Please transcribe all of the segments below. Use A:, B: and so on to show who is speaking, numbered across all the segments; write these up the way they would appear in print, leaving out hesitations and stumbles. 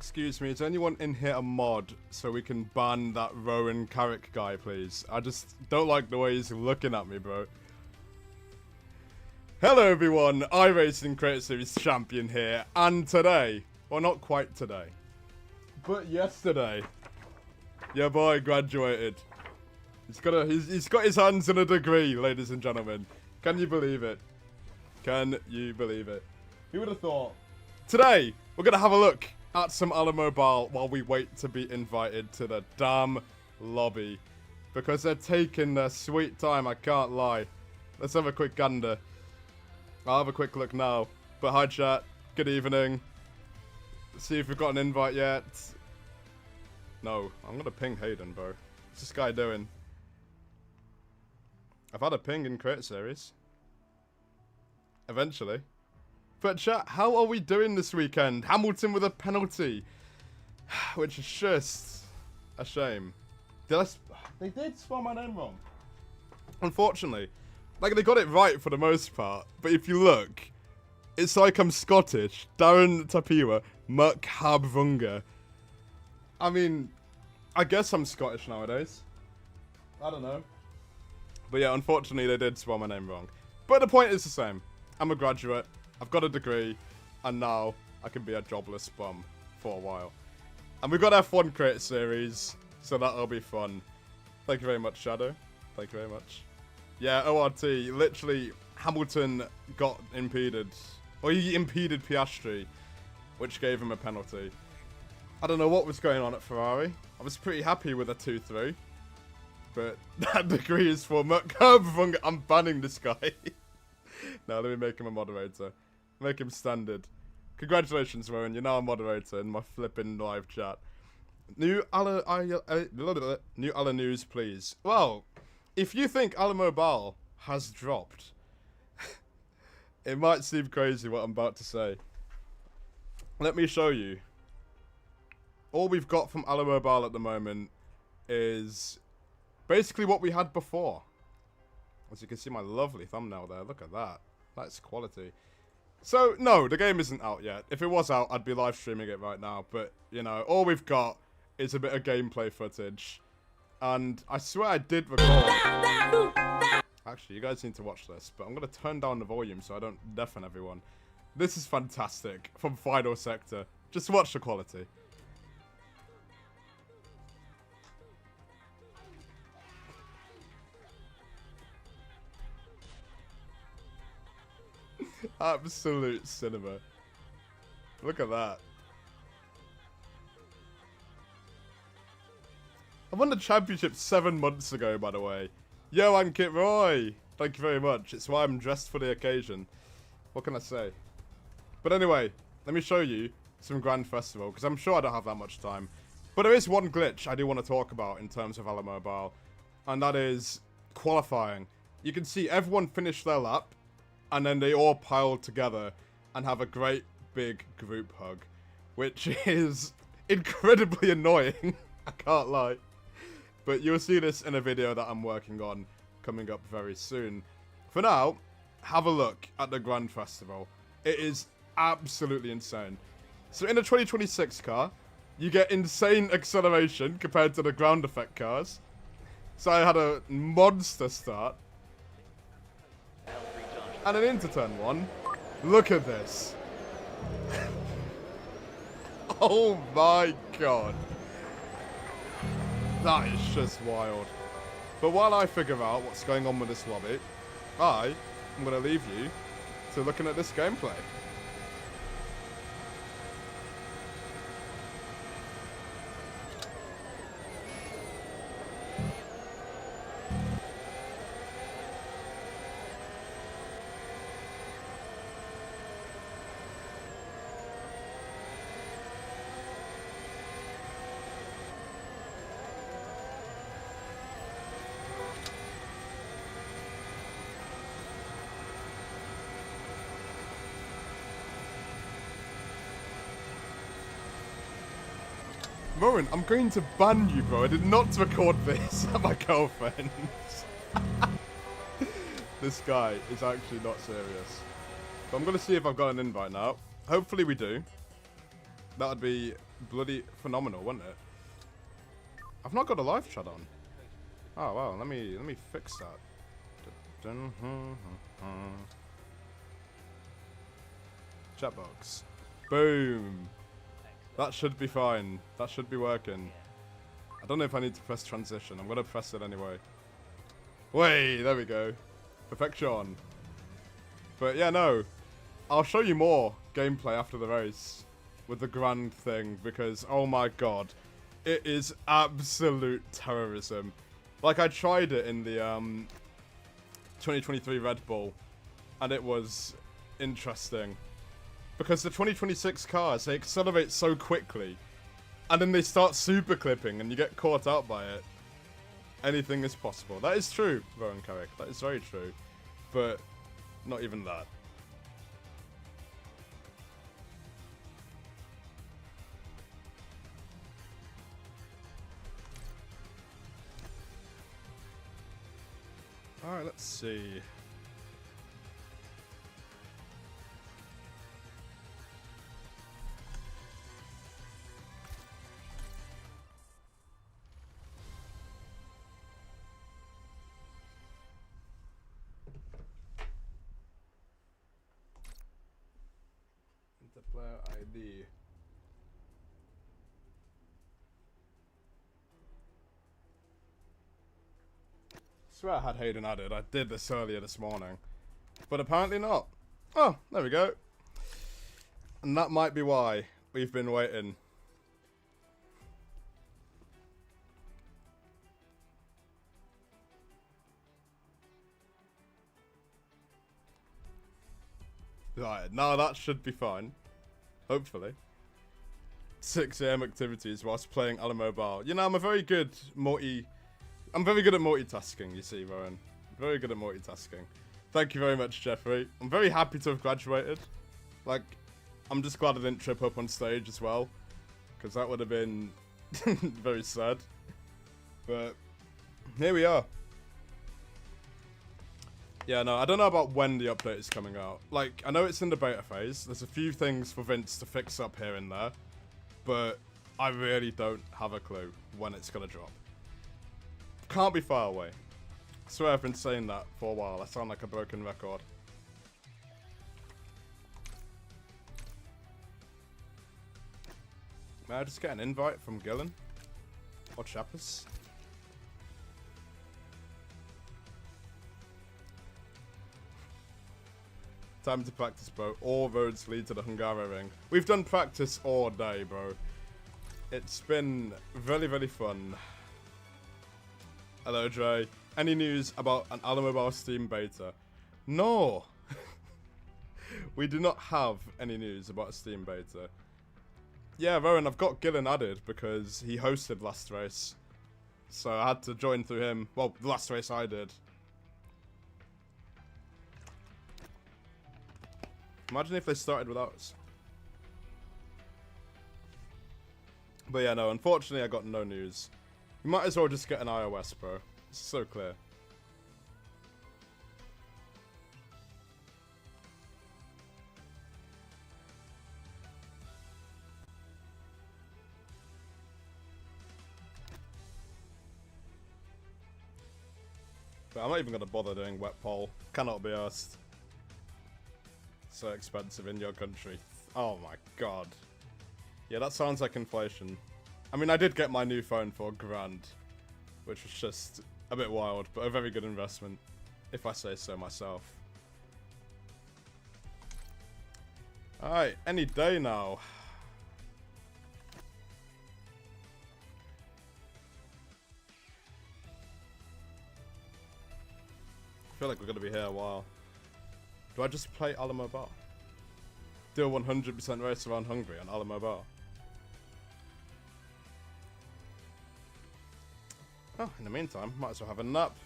A: Excuse me, is anyone in here a mod so we can ban that Rowan Carrick guy, please? I just don't like the way he's looking at me, bro. Hello everyone, iRacing Creator Series Champion here, and today, well not quite today, but yesterday, your boy graduated. He's got his hands in a degree, ladies and gentlemen. Can you believe it? Can you believe it? Who would have thought? Today, we're going to have a look at some Alamobile while we wait to be invited to the damn lobby. Because they're taking their sweet time, I can't lie. Let's have a quick gander. I'll have a quick look now. But hi chat, good evening. Let's see if we've got an invite yet. No, I'm going to ping Hayden, bro. What's this guy doing? I've had a ping in Creator Series. Eventually. But chat, how are we doing this weekend? Hamilton with a penalty. Which is just a shame. They did spell my name wrong. Unfortunately. Like, they got it right for the most part. But if you look, it's like I'm Scottish. Darren Tapiwa, Mukhabvunga. I mean, I guess I'm Scottish nowadays. I don't know. But yeah, unfortunately, they did spell my name wrong. But the point is the same. I'm a graduate. I've got a degree, and now I can be a jobless bum for a while. And we've got F1 Creator Series, so that'll be fun. Thank you very much, Shadow. Thank you very much. Yeah, ORT, literally, Hamilton got impeded. Or he impeded Piastri, which gave him a penalty. I don't know what was going on at Ferrari. I was pretty happy with a 2-3. But that degree is for Mukhabvunga. I'm banning this guy. Now let me make him a moderator. Make him standard. Congratulations, Rowan. You're now a moderator in my flipping live chat. New Ala news, please. Well, if you think Alamobile has dropped, it might seem crazy what I'm about to say. Let me show you. All we've got from Alamobile at the moment is basically what we had before. As you can see my lovely thumbnail there. Look at that. That's quality. So, no, the game isn't out yet. If it was out, I'd be live streaming it right now. But, you know, all we've got is a bit of gameplay footage. And I swear I did record. Actually, you guys need to watch this. But I'm going to turn down the volume so I don't deafen everyone. This is fantastic from Final Sector. Just watch the quality. Absolute cinema. Look at that. I won the championship 7 months ago, by the way. Yo, I'm Kit Roy. Thank you very much. It's why I'm dressed for the occasion. What can I say? But anyway, let me show you some Grand Festival, because I'm sure I don't have that much time. But there is one glitch I do want to talk about in terms of Alamobile, and that is qualifying. You can see everyone finish their lap, and then they all pile together and have a great big group hug, which is incredibly annoying. I can't lie. But you'll see this in a video that I'm working on coming up very soon. For now, have a look at the Grand Festival. It is absolutely insane. So in a 2026 car, you get insane acceleration compared to the ground effect cars. So I had a monster start. And then into turn 1. Look at this. Oh my god. That is just wild. But while I figure out what's going on with this lobby, I'm going to leave you to looking at this gameplay. Rowan, I'm going to ban you, bro. I did not record this at my girlfriend's. This guy is actually not serious. But I'm going to see if I've got an invite now. Hopefully we do. That would be bloody phenomenal, wouldn't it? I've not got a live chat on. Oh wow, let me fix that. Chat box. Boom. That should be fine. That should be working. I don't know if I need to press transition. I'm gonna press it anyway. Wait, there we go. Perfection. But yeah, no. I'll show you more gameplay after the race with the grand thing because, oh my god, it is absolute terrorism. Like, I tried it in the 2023 Red Bull and it was interesting because the 2026 cars, they accelerate so quickly and then they start super clipping and you get caught out by it. Anything is possible. That is true, Rowan Carrick. That is very true. But not even that. Alright, let's see. Interplayer ID. I swear I had Hayden added. I did this earlier this morning. But apparently not. Oh, there we go. And that might be why we've been waiting. Right, now that should be fine. Hopefully. 6 AM activities whilst playing Alamo Bar. You know, I'm very good at multitasking, you see, Rowan. Very good at multitasking. Thank you very much, Jeffrey. I'm very happy to have graduated. Like, I'm just glad I didn't trip up on stage as well. Because that would have been very sad. But here we are. Yeah, no, I don't know about when the update is coming out. Like, I know it's in the beta phase. There's a few things for Vince to fix up here and there. But I really don't have a clue when it's going to drop. Can't be far away. I swear I've been saying that for a while. I sound like a broken record. May I just get an invite from Gillen? Or Chappers? Time to practice, bro. All roads lead to the Hungaroring. We've done practice all day, bro. It's been very, very fun. Hello, Dre. Any news about an Alamo Bar Steam beta? No! We do not have any news about a Steam beta. Yeah, Rowan, I've got Gillen added because he hosted last race. So I had to join through him. Well, the last race I did. Imagine if they started without us. But yeah, no, unfortunately I got no news. You might as well just get an iOS, bro. It's so clear. But I'm not even going to bother doing wet poll. Cannot be asked. So expensive in your country. Oh my god. Yeah, that sounds like inflation. I mean, I did get my new phone for $1,000, which was just a bit wild, but a very good investment, if I say so myself. Alright, any day now. I feel like we're going to be here a while. Do I just play Alamo Bar? Do a 100% race around Hungary on Alamo Bar? Oh, in the meantime, might as well have a nap.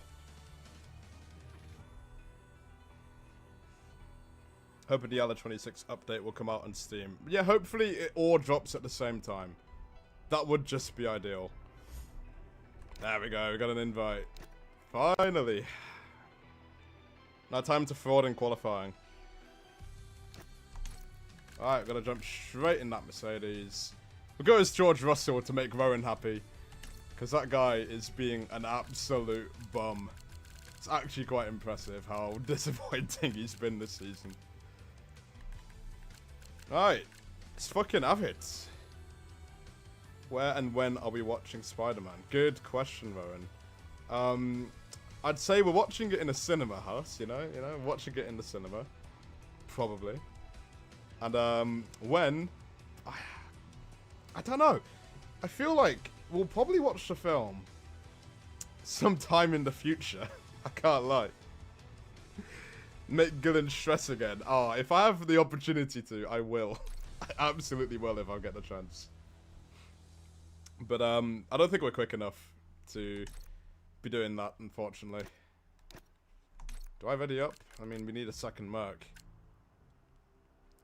A: Hoping the Yalla 26 update will come out on Steam. Yeah, hopefully it all drops at the same time. That would just be ideal. There we go, we got an invite. Finally. Now time to fraud in qualifying. Alright, gotta jump straight in that Mercedes. We'll go as George Russell to make Rowan happy. Because that guy is being an absolute bum. It's actually quite impressive how disappointing he's been this season. Alright, let's fucking have it. Where and when are we watching Spider-Man? Good question, Rowan. I'd say we're watching it in a cinema house, you know, watching it in the cinema. Probably. And, when? I don't know. I feel like we'll probably watch the film sometime in the future. I can't lie. Make Gillen stress again. Oh, if I have the opportunity to, I will. I absolutely will if I get the chance. But, I don't think we're quick enough to be doing that, unfortunately. Do I ready up? I mean, we need a second Merc.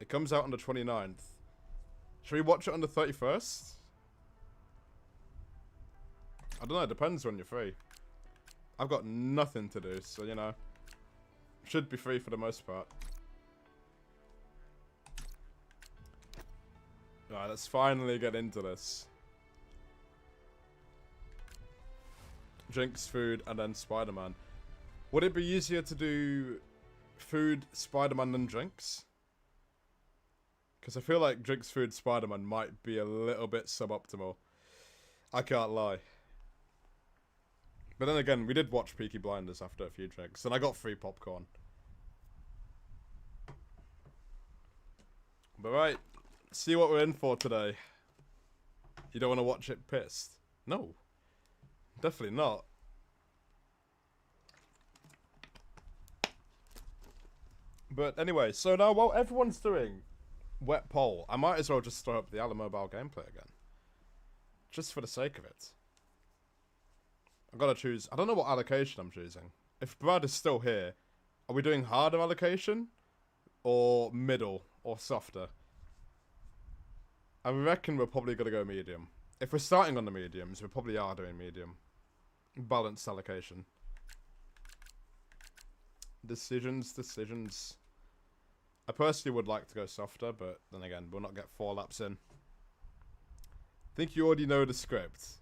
A: It comes out on the 29th. Should we watch it on the 31st? I don't know, it depends when you're free. I've got nothing to do, so, you know. Should be free for the most part. Alright, let's finally get into this. Drinks, food, and then Spider-Man. Would it be easier to do food, Spider-Man, than drinks? Because I feel like drinks, food, Spider-Man might be a little bit suboptimal. I can't lie. But then again, we did watch Peaky Blinders after a few drinks, and I got free popcorn. But right, see what we're in for today. You don't want to watch it pissed? No. Definitely not. But anyway, so now while everyone's doing wet poll, I might as well just throw up the Alamobile gameplay again. Just for the sake of it. I've got to choose. I don't know what allocation I'm choosing. If Brad is still here, are we doing harder allocation? Or middle? Or softer? I reckon we're probably going to go medium. If we're starting on the mediums, we probably are doing medium. Balanced allocation. Decisions. I personally would like to go softer, but then again, we'll not get 4 laps in. Think you already know the script.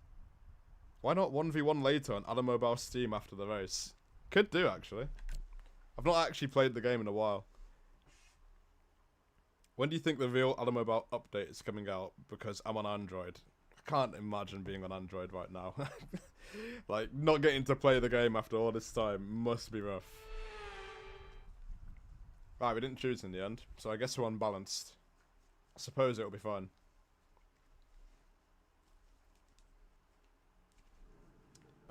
A: Why not 1v1 later on Alamobile Steam after the race? Could do, actually. I've not actually played the game in a while. When do you think the real Alamobile update is coming out? Because I'm on Android. I can't imagine being on Android right now. Like, not getting to play the game after all this time must be rough. Right, we didn't choose in the end, so I guess we're unbalanced. I suppose it'll be fun.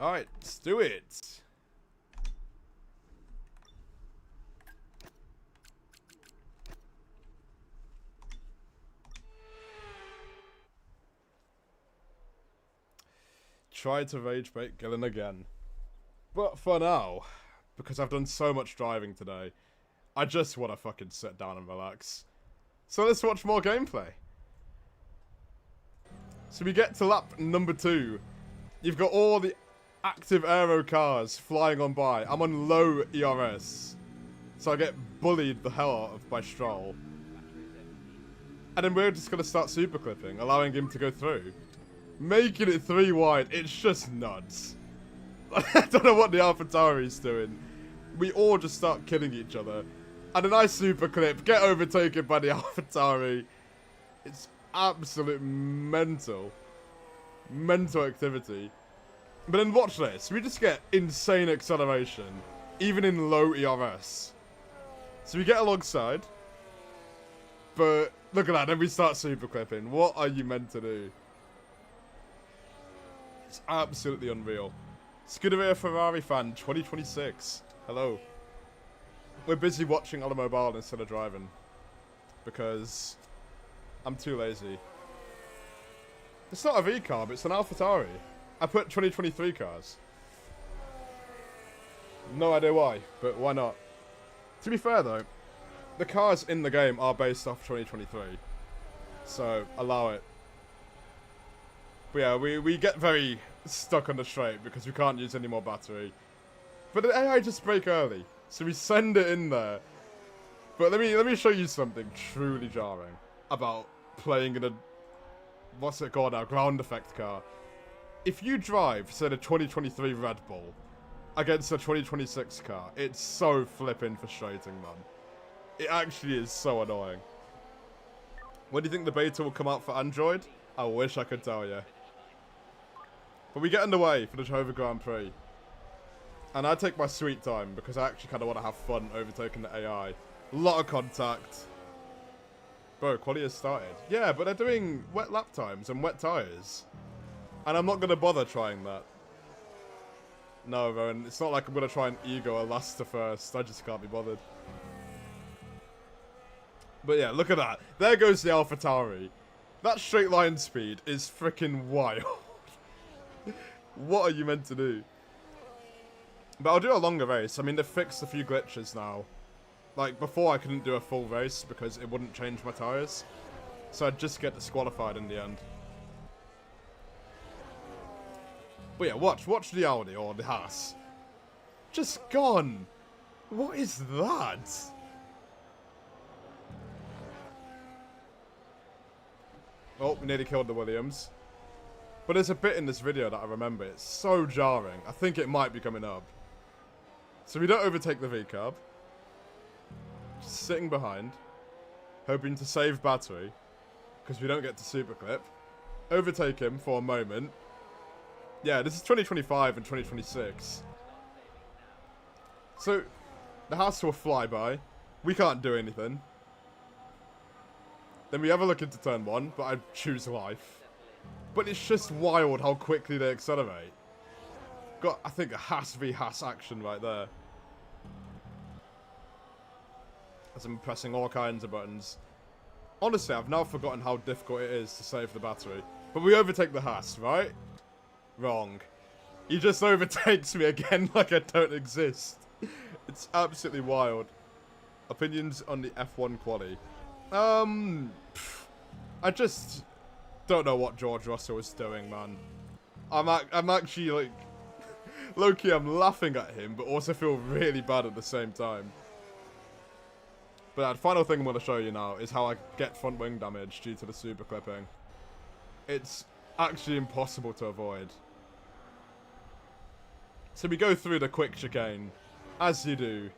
A: Alright, let's do it! Try to rage bait Gillen again. But for now, because I've done so much driving today, I just want to fucking sit down and relax. So let's watch more gameplay. So we get to lap number 2. You've got all the active aero cars flying on by. I'm on low ERS. So I get bullied the hell out of by Stroll. And then we're just going to start super clipping, allowing him to go through. Making it 3 wide, it's just nuts. I don't know what the AlphaTauri's doing. We all just start killing each other. And a nice super clip, get overtaken by the AlphaTauri. It's absolute mental. Mental activity. But then watch this, we just get insane acceleration. Even in low ERS. So we get alongside. But look at that, then we start super clipping. What are you meant to do? It's absolutely unreal. Scuderia Ferrari fan 2026. Hello. We're busy watching Alamobile instead of driving. Because I'm too lazy. It's not a V car, but it's an AlphaTauri. I put 2023 cars. No idea why, but why not? To be fair though, the cars in the game are based off 2023. So, allow it. But yeah, we get very stuck on the straight because we can't use any more battery. But the AI just brake early, so we send it in there. But let me show you something truly jarring about playing in a what's it called now? Ground effect car. If you drive, say, the 2023 Red Bull against the 2026 car, it's so flipping frustrating, man. It actually is so annoying. When do you think the beta will come out for Android? I wish I could tell you. But we get underway for the Jehovah Grand Prix. And I take my sweet time because I actually kind of want to have fun overtaking the AI. A lot of contact. Bro, quality has started. Yeah, but they're doing wet lap times and wet tyres. And I'm not going to bother trying that. No, Rowan, it's not like I'm going to try and ego a last to first. I just can't be bothered. But yeah, look at that. There goes the AlphaTauri. That straight line speed is freaking wild. What are you meant to do? But I'll do a longer race. I mean, they've fixed a few glitches now. Like, before I couldn't do a full race because it wouldn't change my tyres. So I'd just get disqualified in the end. But yeah, watch the Audi or the Haas. Just gone. What is that? Oh, we nearly killed the Williams. But there's a bit in this video that I remember. It's so jarring. I think it might be coming up. So we don't overtake the V-Carb. Just sitting behind. Hoping to save battery. Because we don't get to superclip. Overtake him for a moment. Yeah, this is 2025 and 2026. So, the house will fly by. We can't do anything. Then we have a look into turn 1, but I choose life. But it's just wild how quickly they accelerate. Got, I think, a Haas v Haas action right there. As I'm pressing all kinds of buttons. Honestly, I've now forgotten how difficult it is to save the battery. But we overtake the Haas, right? Wrong. He just overtakes me again like I don't exist. It's absolutely wild. Opinions on the F1 quali. I just don't know what George Russell is doing, man. I'm actually, like, low-key, I'm laughing at him, but also feel really bad at the same time. But the final thing I'm going to show you now is how I get front wing damage due to the super clipping. It's actually impossible to avoid. So we go through the quick chicane, as you do.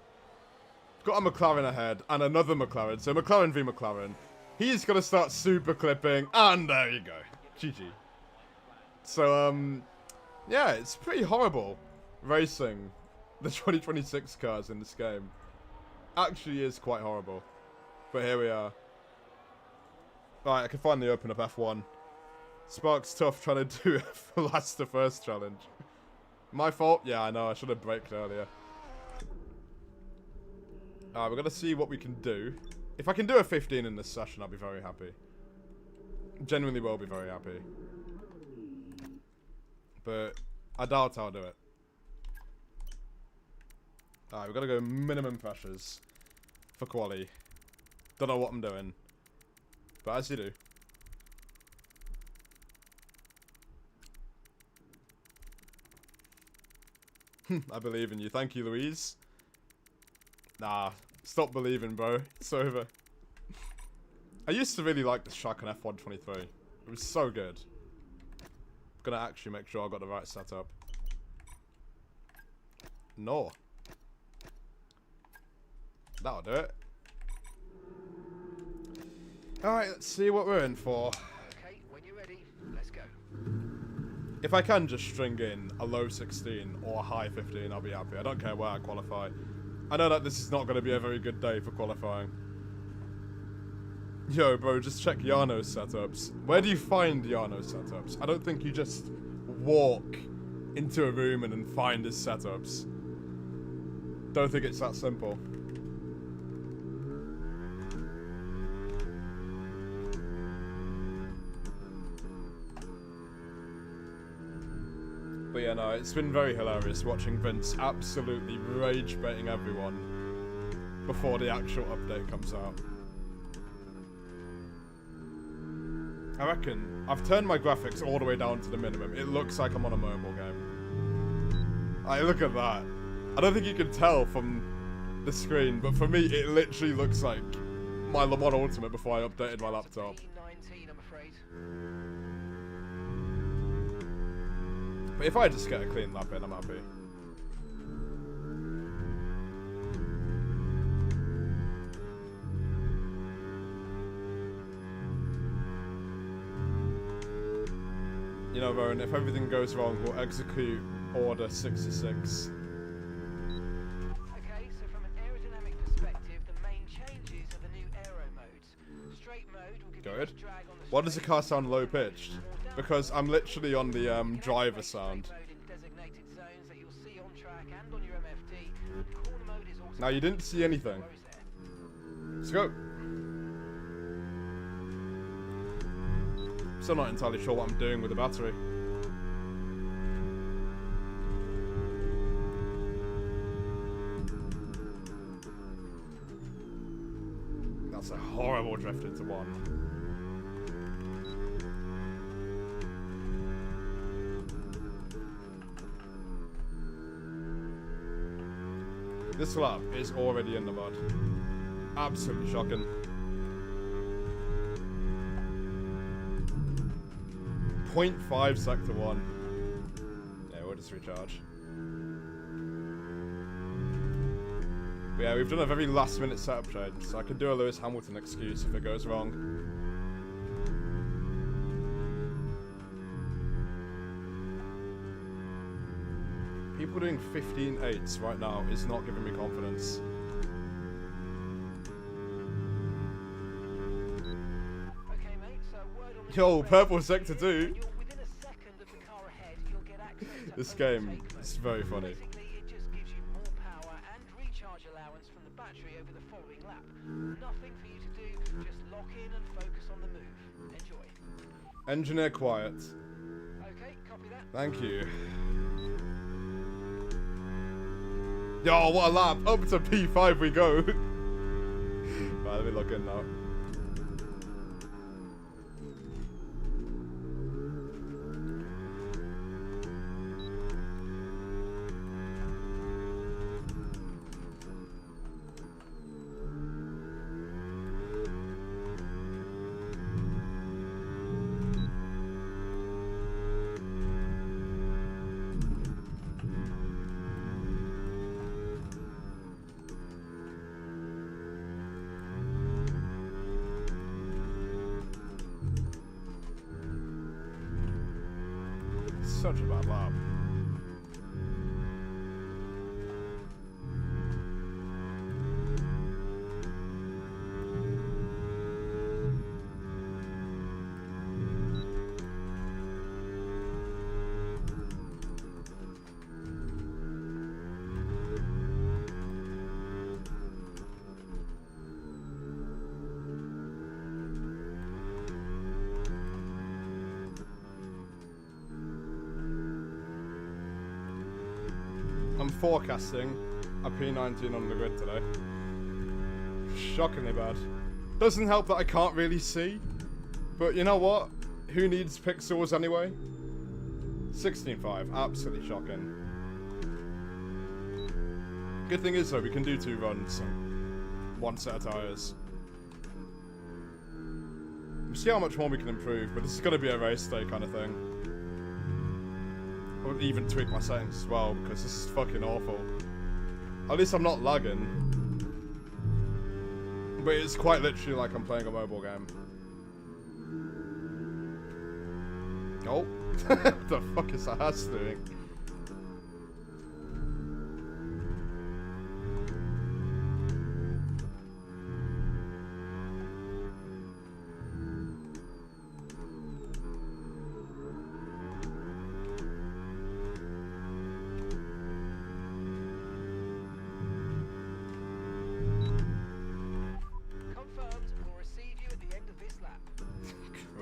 A: Got a McLaren ahead, and another McLaren, so McLaren v McLaren. He's going to start super clipping, and there you go. GG. So, yeah, it's pretty horrible racing the 2026 cars in this game. Actually is quite horrible. But here we are. Right, I can finally open up F1. Spark's tough trying to do a last to first challenge. My fault? Yeah, I know. I should have braked earlier. Alright, we're going to see what we can do. If I can do a 15 in this session, I'll be very happy. Genuinely will be very happy. But I doubt I'll do it. Alright, we're going to go minimum pressures for quali. Don't know what I'm doing. But as you do. I believe in you. Thank you, Louise. Nah, stop believing, bro. It's over. I used to really like this track on F1 23. It was so good. I'm gonna actually make sure I got the right setup. No. That'll do it. Alright, let's see what we're in for.
B: Okay, when you're ready, let's go.
A: If I can just string in a low 16 or a high 15, I'll be happy. I don't care where I qualify. I know that this is not going to be a very good day for qualifying. Yo, bro, just check Jarno's setups. Where do you find Jarno's setups? I don't think you just walk into a room and then find his setups. Don't think it's that simple. But yeah, no, it's been very hilarious watching Vince absolutely rage baiting everyone before the actual update comes out. I reckon I've turned my graphics all the way down to the minimum. It looks like I'm on a mobile game. Like, look at that. I don't think you can tell from the screen, but for me, it literally looks like my Le Mans Ultimate before I updated my laptop.
B: 19, I'm afraid.
A: But if I just get a clean lap in, I'm happy. You know, Rowan, if everything goes wrong, we'll execute Order 66.
B: Okay, so from an aerodynamic perspective, the main changes are the new aero modes. Straight mode will give you less drag on the
A: Why does the car sound low pitched? Because I'm literally on the driver sound. Now you didn't see anything. Let's go. Still not entirely sure what I'm doing with the battery. That's a horrible drift into one. This lap is already in the mud. Absolutely shocking. 0.5 sector 1. Yeah, we'll just recharge. But yeah, we've done a very last minute setup change, so I could do a Lewis Hamilton excuse if it goes wrong. People doing 15.8s right now is not giving me confidence.
B: Okay, mate, so word on the
A: Yo, purple sector 2.
B: you're within a second of the car ahead, you'll get access to
A: This
B: overtake
A: game
B: mode.
A: is very funny.
B: Basically, it just gives you more power and recharge allowance from the battery over the following lap. Nothing for you to do, just lock in and focus on the move. Enjoy.
A: Engineer quiet.
B: Okay, copy that.
A: Thank you. Yo, what a lap! Up to P5 we go. Right, let me log in now. Such a bad lap. I'm forecasting a P19 on the grid today. Shockingly bad. Doesn't help that I can't really see. But you know what? Who needs pixels anyway? 16.5. Absolutely shocking. Good thing is though, we can do 2 runs and 1 set of tyres. We'll see how much more we can improve, but this is going to be a race day kind of thing. I would even tweak my settings as well, because this is fucking awful. At least I'm not lagging. But it's quite literally like I'm playing a mobile game. Oh. What the fuck is that ass doing?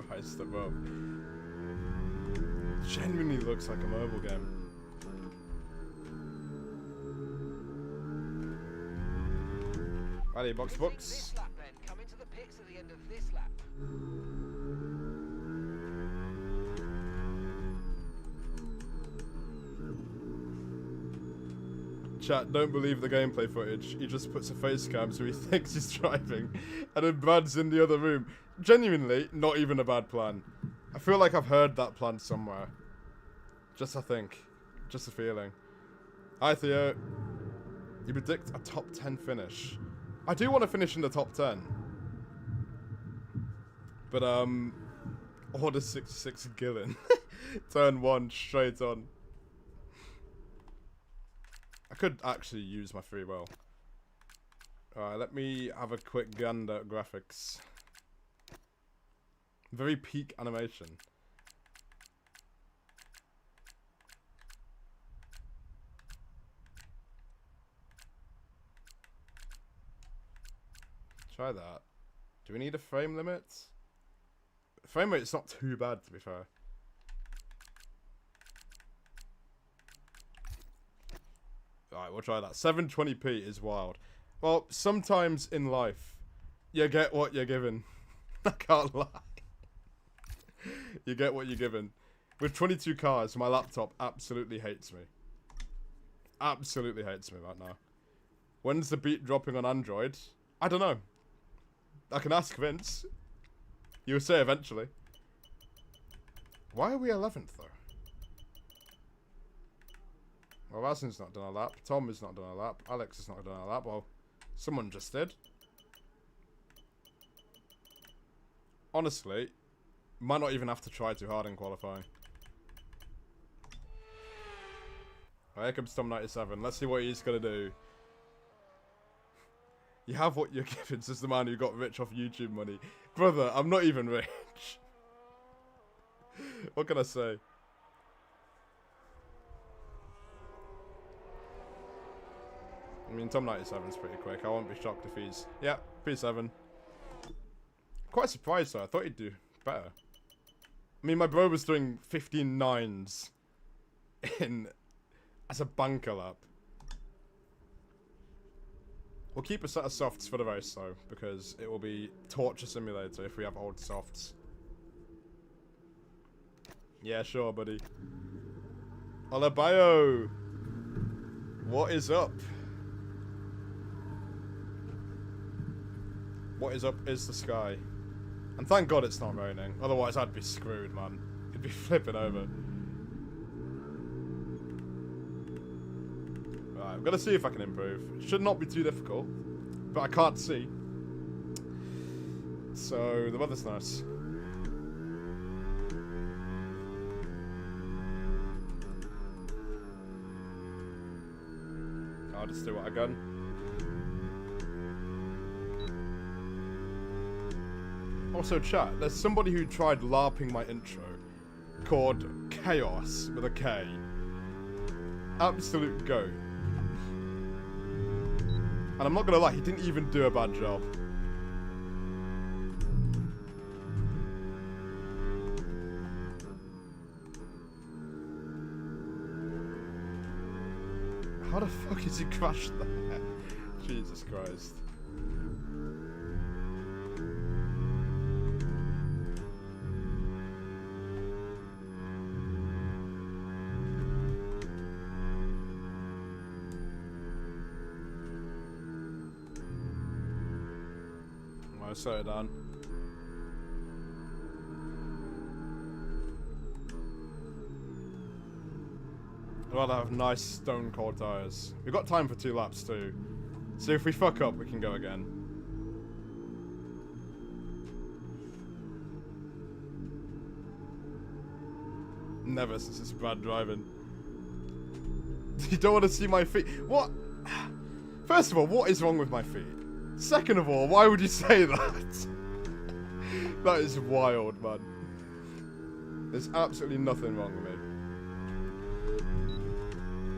A: Christ above. Genuinely looks like a mobile game. Righty, box.
B: This lap then. Come into the pits at the end of this lap.
A: Chat, don't believe the gameplay footage. He just puts a face cam so he thinks he's driving. And then Brad's in the other room. Genuinely, not even a bad plan. I feel like I've heard that plan somewhere. Just I think. Just a feeling. Hi Theo. You predict a top 10 finish. I do want to finish in the top 10. But Order 66 Gillen. Turn 1 straight on. I could actually use my free will. Alright, let me have a quick gander at graphics. Very peak animation. Try that. Do we need a frame limit? Frame rate's not too bad, to be fair. Alright, we'll try that. 720p is wild. Well, sometimes in life, you get what you're given. I can't lie. You get what you're given. With 22 cars, my laptop absolutely hates me. Absolutely hates me right now. When's the beat dropping on Android? I don't know. I can ask Vince. You would say eventually. Why are we 11th though? Well, Razin's not done a lap. Tom has not done a lap. Alex has not done a lap. Well, someone just did. Honestly, might not even have to try too hard in qualifying. Right, here comes Tom 97. Let's see what he's gonna do. You have what you're given, says the man who got rich off YouTube money. Brother, I'm not even rich. What can I say? I mean, Tom 97's pretty quick. I won't be shocked if he's... Yeah, P7. Quite surprised though. I thought he'd do better. I mean, my bro was doing 15 nines in... as a banker lap. We'll keep a set of softs for the race though, because it will be Torture Simulator if we have old softs. Yeah, sure, buddy. Olabayo! What is up? What is up is the sky. And thank God it's not raining, otherwise I'd be screwed, man. It'd be flipping over. Right, I'm gonna see if I can improve. It should not be too difficult, but I can't see. So, the weather's nice. I'll just do what I can. Also, chat, there's somebody who tried LARPing my intro called Chaos with a K. Absolute goat. And I'm not gonna lie, he didn't even do a bad job. How the fuck is he crashed there? Jesus Christ. I'll slow it down. I'd rather have nice stone cold tires. We've got time for 2 laps too. So if we fuck up, we can go again. Never, since it's bad driving. You don't want to see my feet. What? First of all, what is wrong with my feet? Second of all, why would you say that? That is wild, man. There's absolutely nothing wrong with me.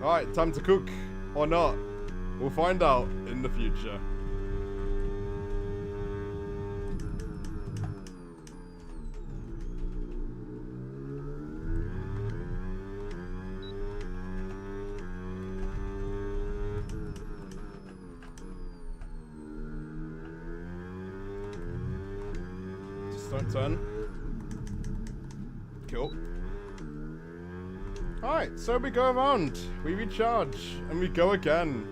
A: Alright, time to cook. Or not. We'll find out in the future. Just don't turn. Cool. Alright, so we go around, we recharge, and we go again.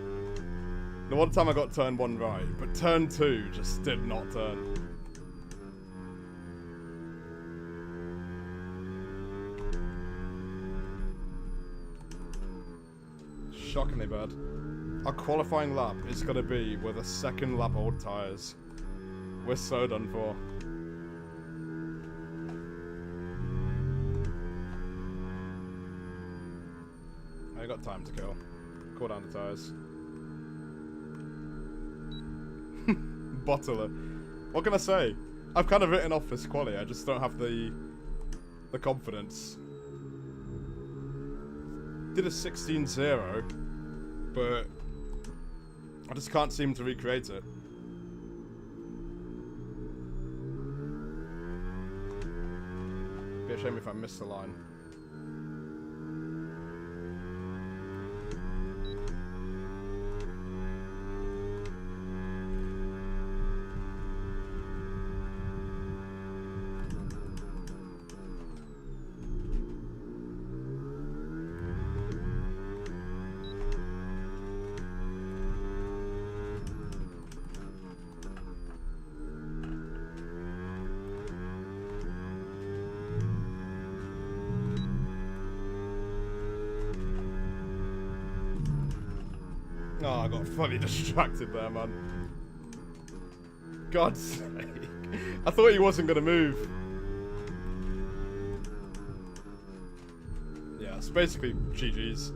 A: The one time I got turn 1 right, but turn 2 just did not turn. shockingly bad. Our qualifying lap is going to be with a second lap old tyres. We're so done for. I got time to kill. Cool down the tyres. Bottler. What can I say? I've kind of written off this quality. I just don't have the confidence. Did a 16-0, but I just can't seem to recreate it. Be a shame if I missed the line. Oh, I got fully distracted there, man. God's sake. I thought he wasn't going to move. Yeah, it's basically GG's.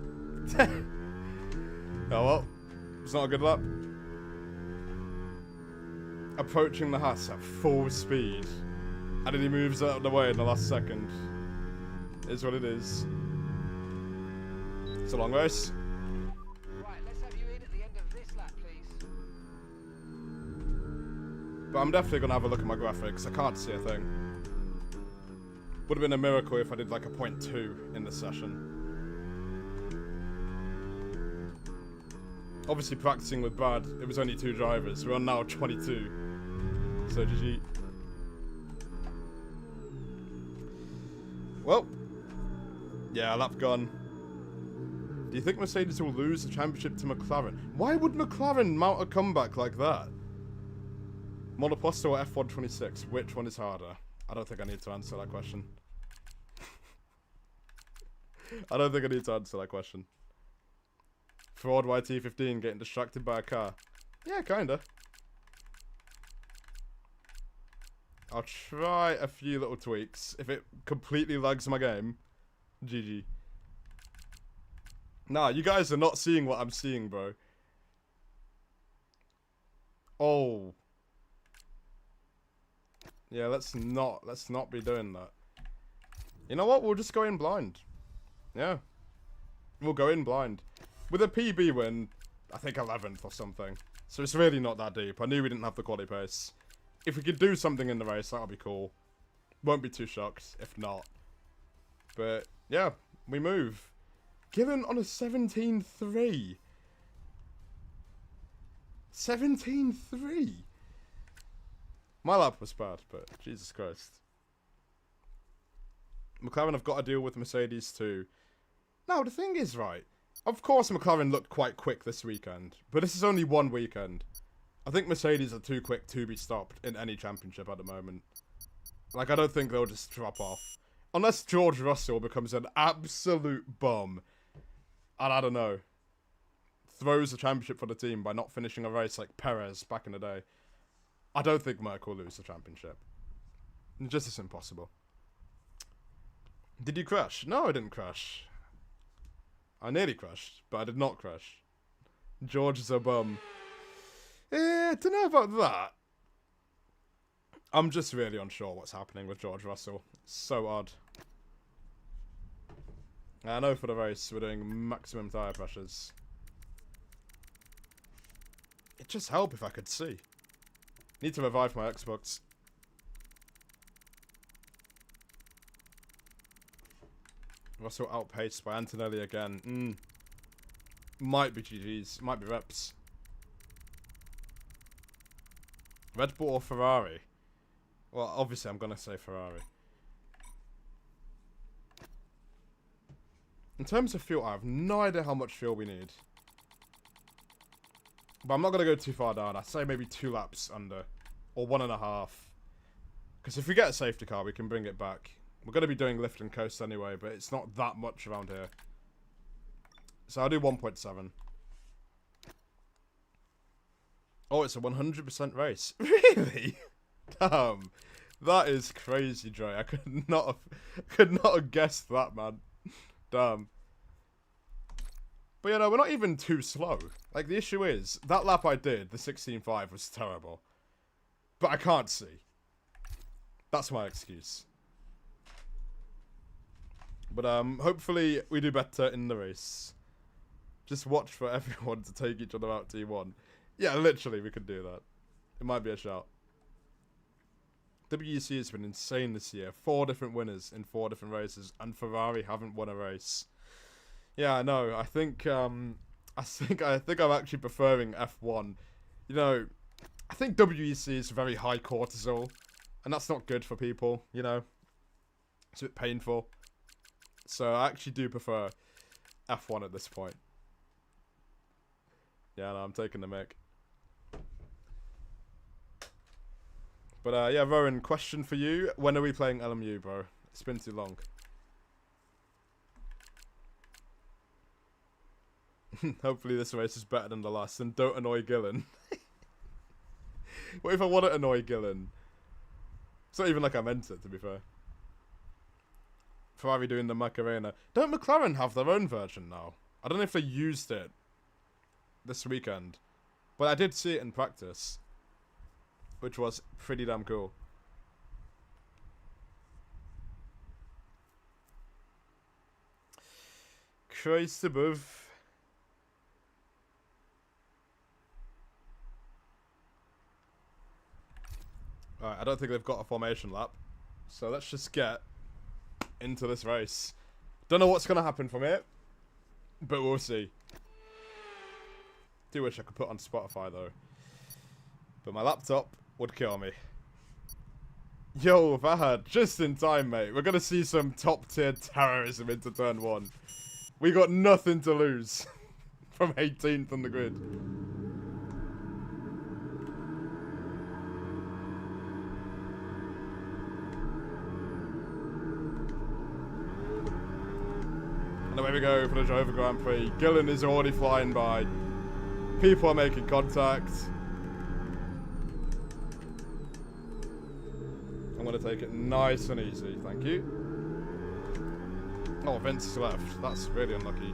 A: Oh well. It's not a good lap. Approaching the Haas at full speed. And then he moves out of the way in the last second. Is what it is. It's a long race. But I'm definitely going to have a look at my graphics. I can't see a thing. Would have been a miracle if I did like a 0.2 in this session. Obviously practicing with Brad, it was only 2 drivers. We're on now 22. So GG. Well. Yeah, lap gone. Do you think Mercedes will lose the championship to McLaren? Why would McLaren mount a comeback like that? Monoposto or F1 26? Which one is harder? I don't think I need to answer that question. I don't think I need to answer that question. Fraud YT15 getting distracted by a car. Yeah, kinda. I'll try a few little tweaks. If it completely lags my game, GG. Nah, you guys are not seeing what I'm seeing, bro. Oh. Yeah, let's not be doing that. You know what? We'll just go in blind. Yeah. We'll go in blind. With a PB win, I think 11th or something. So it's really not that deep. I knew we didn't have the quality pace. If we could do something in the race, that would be cool. Won't be too shocked if not. But, yeah, we move. Gillen on a 17-3. 17-3. My lap was bad, but Jesus Christ. McLaren have got to deal with Mercedes too. Now, the thing is, right, of course McLaren looked quite quick this weekend, but this is only one weekend. I think Mercedes are too quick to be stopped in any championship at the moment. Like, I don't think they'll just drop off. Unless George Russell becomes an absolute bum. And I don't know. Throws the championship for the team by not finishing a race like Perez back in the day. I don't think Merck will lose the championship. It just is impossible. Did you crash? No, I didn't crash. I nearly crashed, but I did not crash. George is a bum. Don't know about that. I'm just really unsure what's happening with George Russell. It's so odd. I know for the race we're doing maximum tyre pressures. It'd just help if I could see. Need to revive my Xbox. Russell outpaced by Antonelli again. Might be GG's. Might be reps. Red Bull or Ferrari? Well, obviously I'm going to say Ferrari. In terms of fuel, I have no idea how much fuel we need. But I'm not going to go too far down. I'd say maybe 2 laps under. Or 1.5. Because if we get a safety car, we can bring it back. We're going to be doing lift and coast anyway, but it's not that much around here. So I'll do 1.7. Oh, it's a 100% race. Really? Damn. That is crazy, Dre. I could not have guessed that, man. Damn. But you know, we're not even too slow. Like, the issue is, that lap I did, the 16.5, was terrible. But I can't see. That's my excuse. But hopefully we do better in the race. Just watch for everyone to take each other out T1. Yeah, literally, we could do that. It might be a shout. WEC has been insane this year. 4 different winners in 4 different races, and Ferrari haven't won a race. Yeah, I know. I think I'm actually preferring F1. You know, I think WEC is very high cortisol, and that's not good for people. You know, it's a bit painful. So I actually do prefer F1 at this point. Yeah, no, I'm taking the mic. But yeah, Rowan, question for you. When are we playing LMU, bro? It's been too long. Hopefully this race is better than the last, and don't annoy Gillen. What if I want to annoy Gillen? It's not even like I meant it, to be fair. Ferrari doing the Macarena. Don't McLaren have their own version now? I don't know if they used it this weekend, but I did see it in practice, which was pretty damn cool. Christ above. Alright, I don't think they've got a formation lap, so let's just get into this race. Don't know what's going to happen from here, but we'll see. Do wish I could put on Spotify though, but my laptop would kill me. Yo, Fahad, just in time, mate. We're going to see some top tier terrorism into turn 1. We got nothing to lose from 18th on the grid. And away we go for the Dover Grand Prix. Gillen is already flying by. People are making contact. I'm going to take it nice and easy, thank you. Oh, Vince is left. That's really unlucky.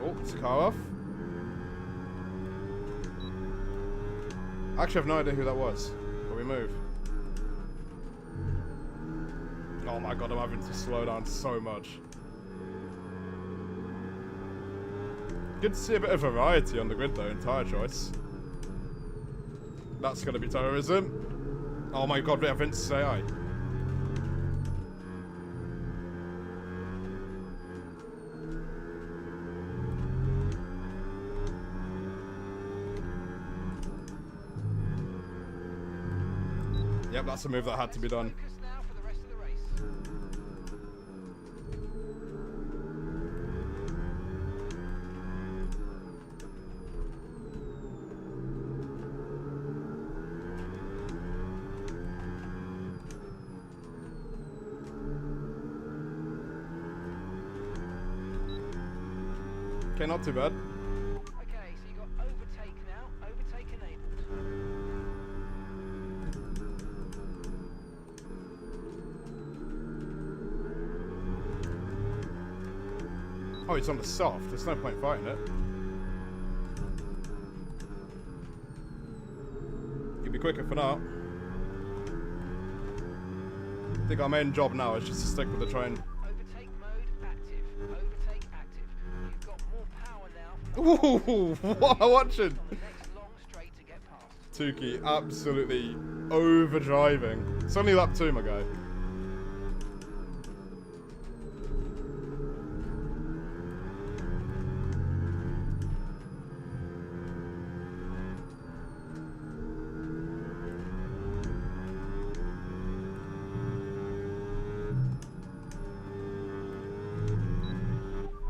A: Oh, it's a car off. I actually have no idea who that was, but we move. Oh my god, I'm having to slow down so much. Good to see a bit of variety on the grid though in tyre choice. That's gonna be terrorism. Oh my god, we have Vince's AI. Yep, that's a move that had to be done. Okay, not too bad.
B: Okay, so you got overtake now. Overtake enabled.
A: Oh, it's on the soft. There's no point fighting it. You'll be quicker for now. I think our main job now is just to stick with the train.
B: Overtake mode active. Overtake active. You've got more power now from
A: Ooh, what am I watching?
B: on the next long straight to get past.
A: Tukey absolutely overdriving. It's only lap 2, my guy.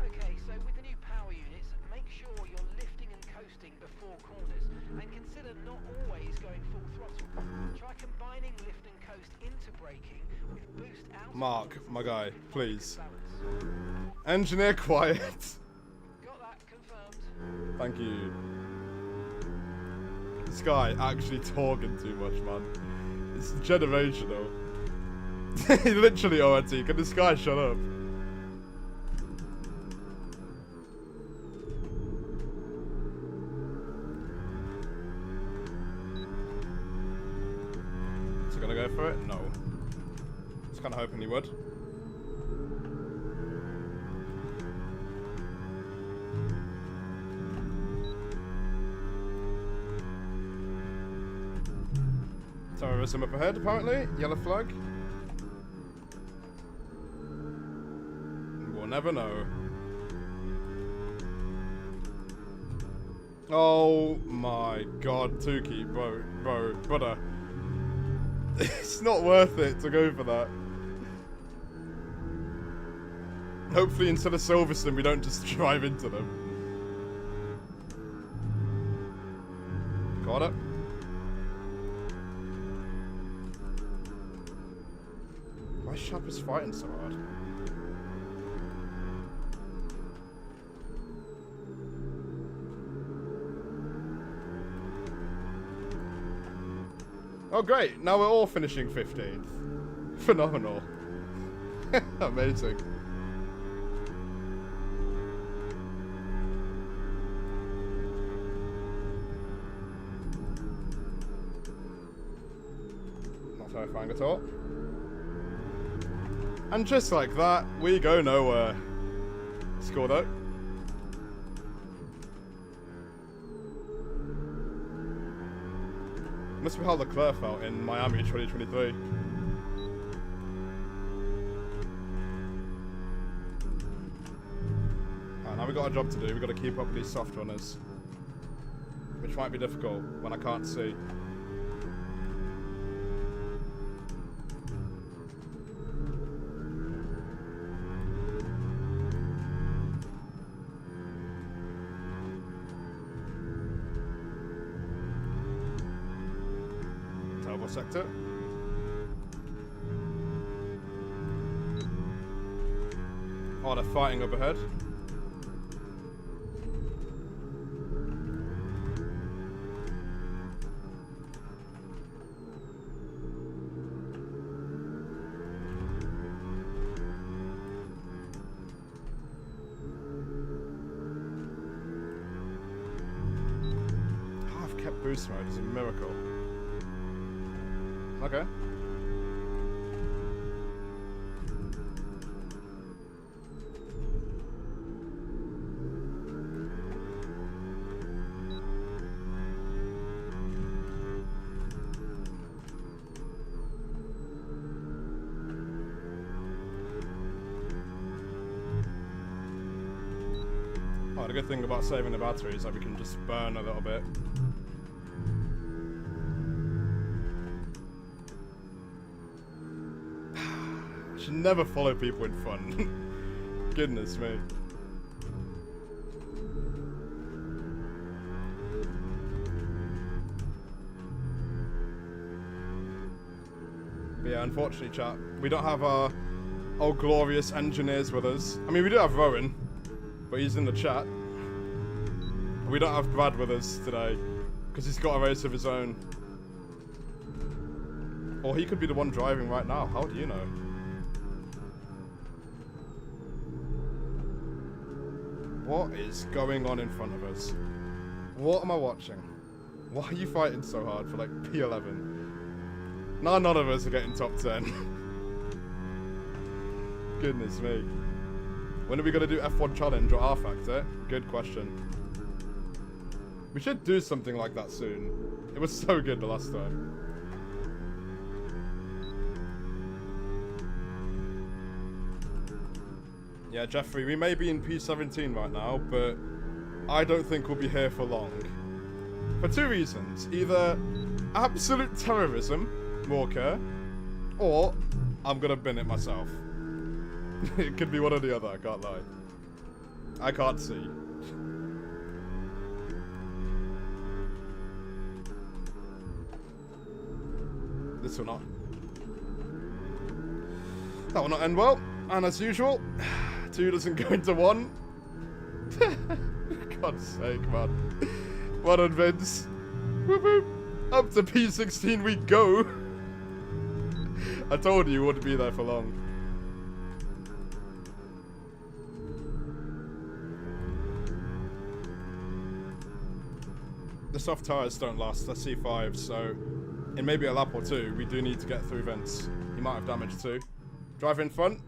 B: Okay, so with the new power units, make sure you're lifting and coasting before corners, and consider not always going full throttle. Try combining lift and
A: Mark, my guy, please. Engineer quiet.
B: Got that confirmed.
A: Thank you. This guy actually talking too much, man. It's generational. Literally, ORT, can this guy shut up? Is he gonna go for it? No. I was kind of hoping he would. Terrorism up ahead, apparently. Yellow flag. We'll never know. Oh my god, Tukey, brother. It's not worth it to go for that. Hopefully instead of Silverstone we don't just drive into them. Got it. Why is Shapper's fighting so hard? Oh great, now we're all finishing 15th. Phenomenal. Amazing. Not terrifying at all. And just like that, we go nowhere. Score though. Must be how Leclerc felt in Miami 2023. Alright, now we've got a job to do. We've got to keep up with these soft runners. Which might be difficult when I can't see. Sector. Oh, they're fighting up ahead. Half kept boost mode is a miracle. Okay. Oh, the good thing about saving the battery is that we can just burn a little bit. Should never follow people in fun. Goodness me. But yeah, unfortunately, chat, we don't have our old glorious engineers with us. I mean, we do have Rowan, but he's in the chat. We don't have Brad with us today because he's got a race of his own. Or he could be the one driving right now. How do you know? What is going on in front of us? What am I watching? Why are you fighting so hard for like P11? None of us are getting top 10. Goodness me. When are we going to do F1 challenge or R Factor? Good question. We should do something like that soon. It was so good the last time. Yeah, Jeffrey, we may be in P17 right now, but I don't think we'll be here for long. For two reasons. Either absolute terrorism, Walker, or I'm gonna bin it myself. It could be one or the other, I can't lie. I can't see. This or not. That will not end well. And as usual, 2 doesn't go into 1. God's sake, man. Well done, Vince. Whoop, whoop. Up to P16 we go. I told you wouldn't be there for long. The soft tyres don't last. That's C5, so in maybe a lap or 2, we do need to get through Vince. He might have damage too. Drive in front.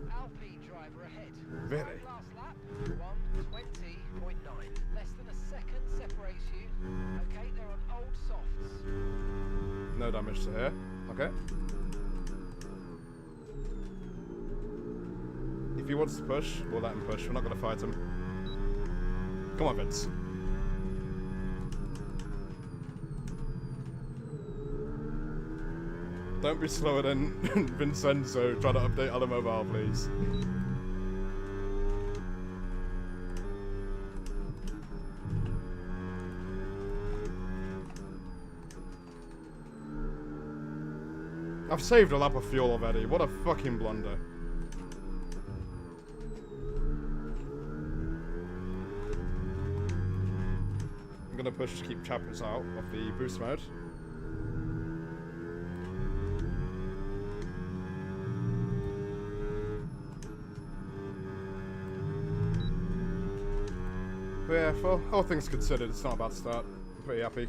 B: Alpine driver ahead.
A: Really?
B: Last lap, 1:20.9. Less than a second separates you. Okay, they're on old softs.
A: No damage to here. Okay. If he wants to push, we'll let him push. We're not going to fight him. Come on, Vince. Don't be slower than Vincenzo. Try to update other mobile, please. I've saved a lap of fuel already. What a fucking blunder. I'm gonna push to keep Chappers out of the boost mode. But yeah, for all things considered, it's not a bad start. I'm pretty happy.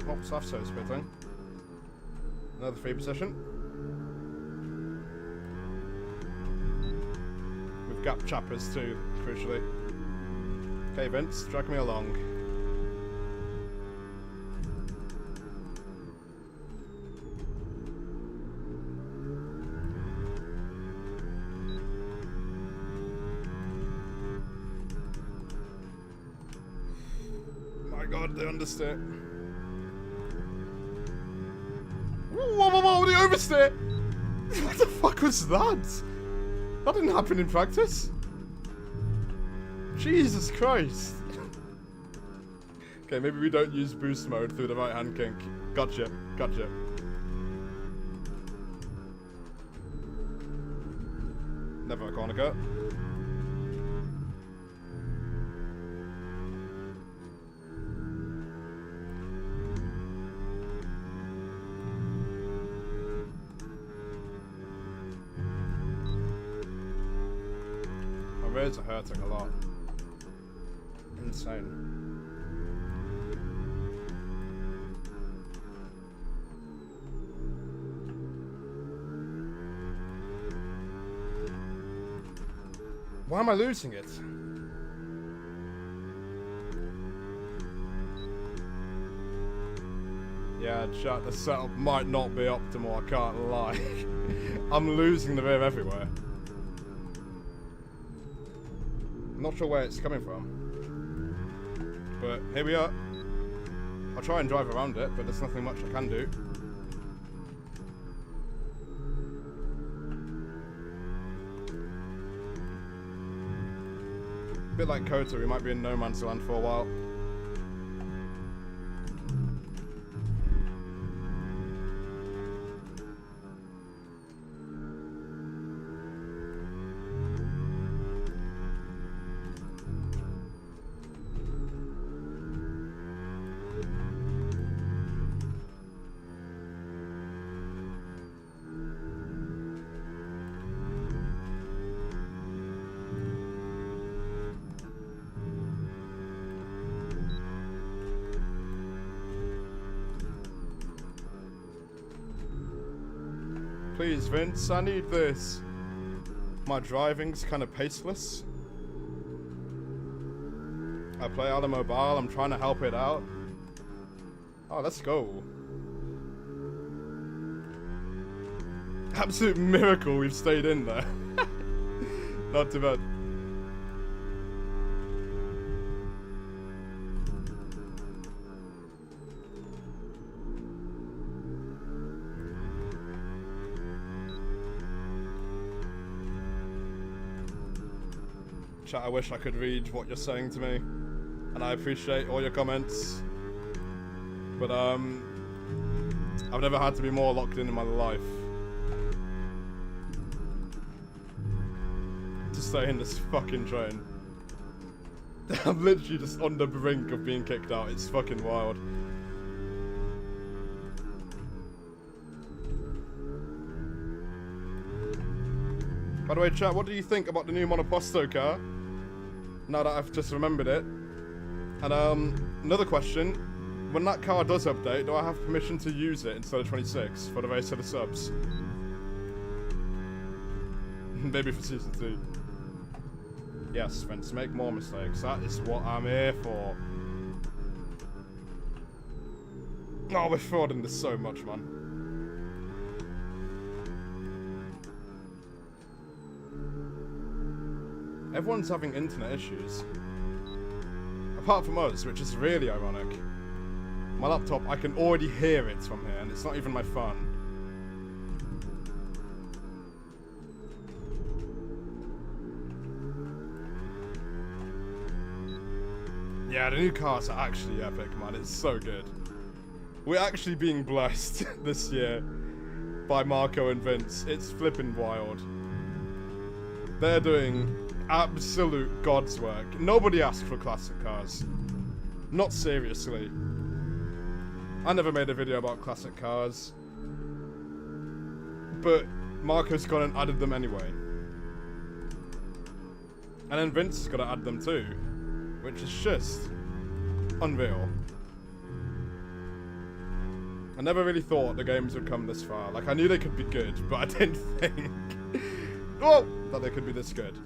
A: Oh, Safso is pitting. Another free position. We've gapped Chappers too, crucially. Okay, Vince, drag me along. My god, they understeer. Whoa, the oversteer! What the fuck was that? That didn't happen in practice. Jesus Christ. Okay, maybe we don't use boost mode through the right hand kink. Gotcha. Never a corner cut. My rears are hurting a lot. Insane. Why am I losing it? Yeah, chat, the setup might not be optimal, I can't lie. I'm losing the rear everywhere. Not sure where it's coming from. But here we are. I'll try and drive around it, but there's nothing much I can do. A bit like Kota, we might be in no man's land for a while. Please, Vince, I need this. My driving's kind of paceless. I play on a mobile, I'm trying to help it out. Oh, let's go. Absolute miracle we've stayed in there. Not too bad. Chat, I wish I could read what you're saying to me. and I appreciate all your comments. But I've never had to be more locked in my life to stay in this fucking train. I'm literally just on the brink of being kicked out. It's fucking wild. By the way, chat, what do you think about the new Monoposto car? Now that I've just remembered it. And another question. When that car does update, do I have permission to use it instead of 26 for the race of the subs? Maybe for season 2. Yes, Vince, make more mistakes. That is what I'm here for. Oh, we're frauding this so much, man. Everyone's having internet issues. Apart from us, which is really ironic. My laptop, I can already hear it from here, and it's not even my phone. Yeah, the new cars are actually epic, man. It's so good. We're actually being blessed this year by Marco and Vince. It's flipping wild. They're doing absolute God's work. Nobody asked for classic cars. Not seriously. I never made a video about classic cars. But Marco's gone and added them anyway. And then Vince has got to add them too. Which is just unreal. I never really thought the games would come this far. Like, I knew they could be good, but I didn't think that they could be this good.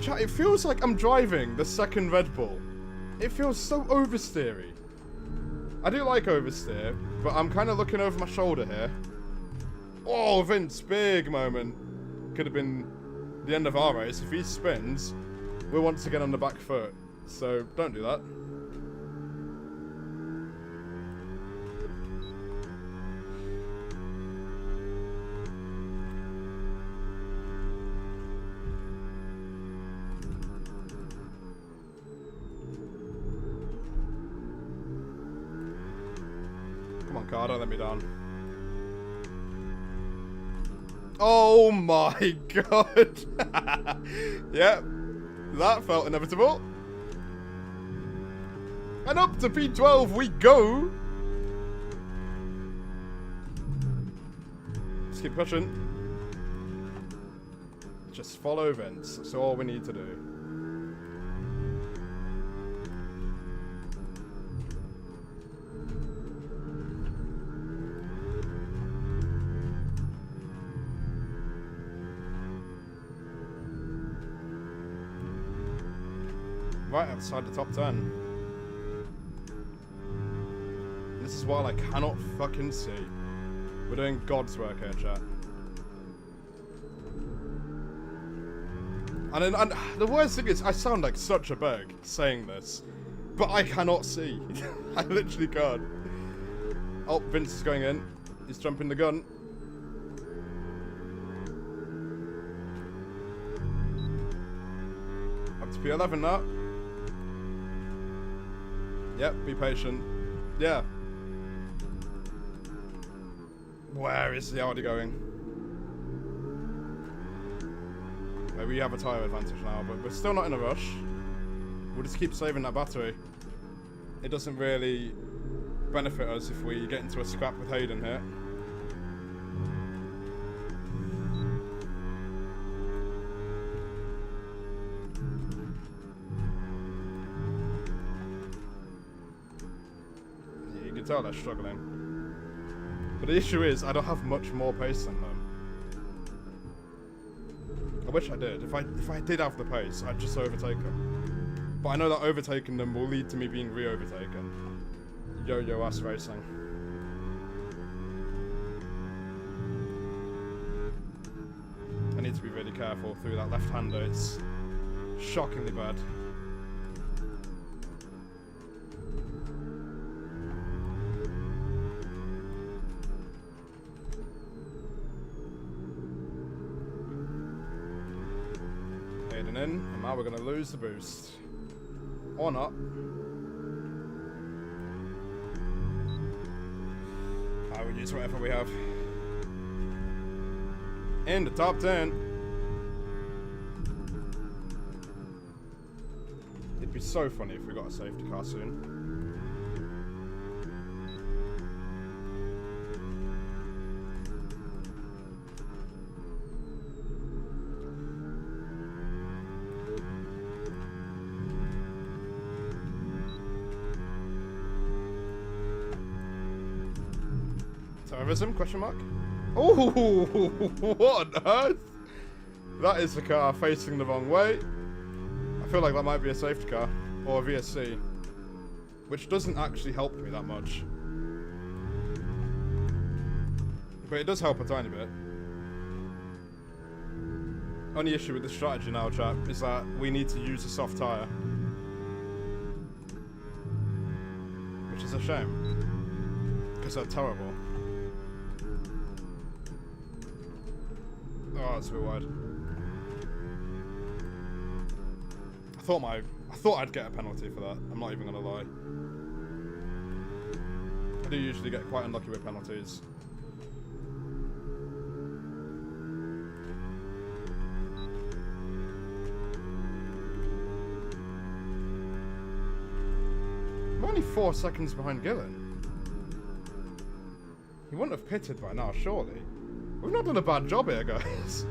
A: Chat, it feels like I'm driving the second Red Bull. It feels so oversteery. I do like oversteer, but I'm kind of looking over my shoulder here. Oh, Vince, big moment. Could have been the end of our race. If he spins, we're once again on the back foot. So, don't do that. Come on, car, don't let me down. Oh my god! Yep, that felt inevitable. And up to P12 we go! Just keep pushing. Just follow Vince, that's all we need to do. Right outside the top 10. This is while I cannot fucking see. We're doing God's work here, chat. And the worst thing is, I sound like such a beg saying this, but I cannot see. I literally can't. Oh, Vince is going in. He's jumping the gun. Up to P11 now. Yep, be patient. Yeah. Where is the Audi going? Maybe we have a tyre advantage now, but we're still not in a rush. We'll just keep saving that battery. It doesn't really benefit us if we get into a scrap with Hayden here. Yeah, you can tell they're struggling. But the issue is, I don't have much more pace than them. I wish I did. If I did have the pace, I'd just overtake them. But I know that overtaking them will lead to me being re-overtaken. Yo-yo ass racing. I need to be really careful through that left-hander. It's shockingly bad. In, and now we're going to lose the boost. Or not. I will use whatever we have. In the top 10. It'd be so funny if we got a safety car soon. Terrorism? Question mark? Oh, what on earth? That is the car facing the wrong way. I feel like that might be a safety car or a VSC, which doesn't actually help me that much. But it does help a tiny bit. Only issue with the strategy now, chap, is that we need to use a soft tyre. Which is a shame. Because they're terrible. Oh, it's a bit wide. I thought I'd get a penalty for that. I'm not even gonna lie. I do usually get quite unlucky with penalties. I'm only 4 seconds behind Gillen. He wouldn't have pitted by now, surely. We've not done a bad job here, guys.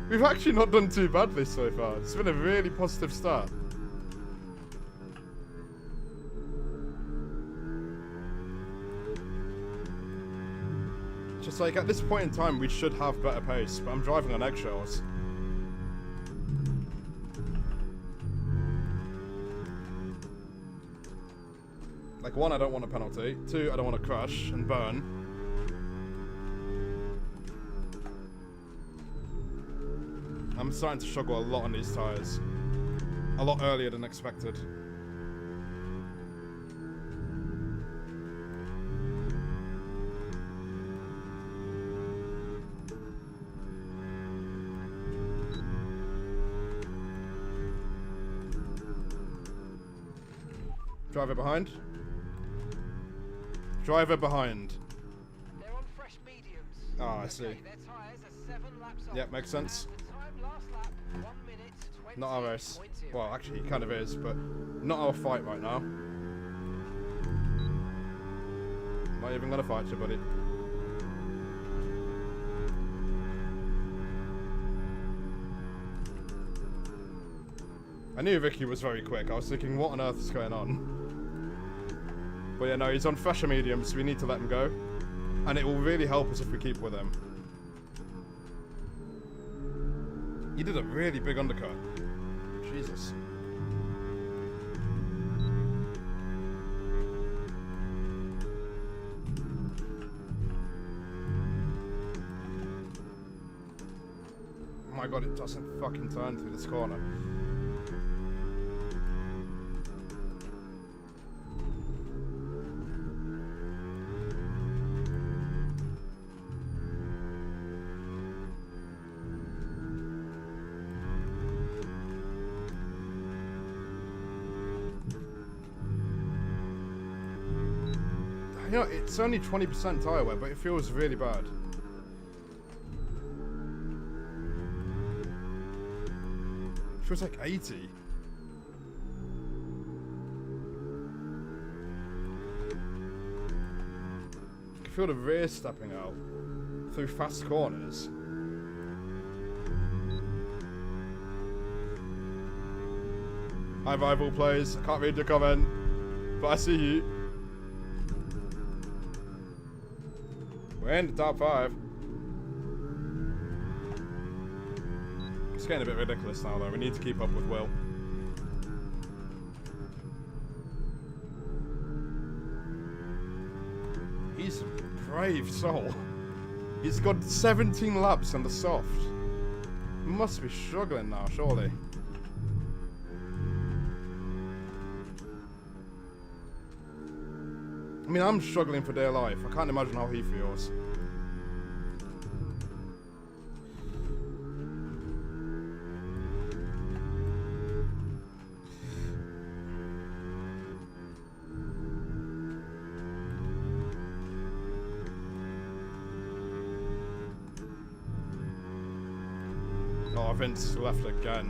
A: We've actually not done too badly so far. It's been a really positive start. Just like at this point in time, we should have better pace, but I'm driving on eggshells. Like, 1, I don't want a penalty. 2, I don't want to crash and burn. I'm starting to struggle a lot on these tyres. A lot earlier than expected. Driver behind. Driver behind.
B: They're on fresh mediums.
A: Ah, I see.
B: Okay, their tyres are 7 laps off.
A: Yep, makes sense.
B: And the time last lap, 1 minute, 20.
A: Not our race. Well, actually, he kind of is, but not our fight right now. Not even gonna fight you, buddy. I knew Vicky was very quick. I was thinking, what on earth is going on? But yeah, no, he's on fresher mediums, so we need to let him go. And it will really help us if we keep with him. He did a really big undercut. Jesus. Oh my god, it doesn't fucking turn through this corner. You know, it's only 20% tyre wear, but it feels really bad. It feels like 80. I can feel the rear stepping out through fast corners. Hi, rival players. I can't read your comment, but I see you. We're in the top 5. It's getting a bit ridiculous now, though. We need to keep up with Will. He's a brave soul. He's got 17 laps on the soft. He must be struggling now, surely. I mean, I'm struggling for dear life. I can't imagine how he feels. Oh, Vince left again.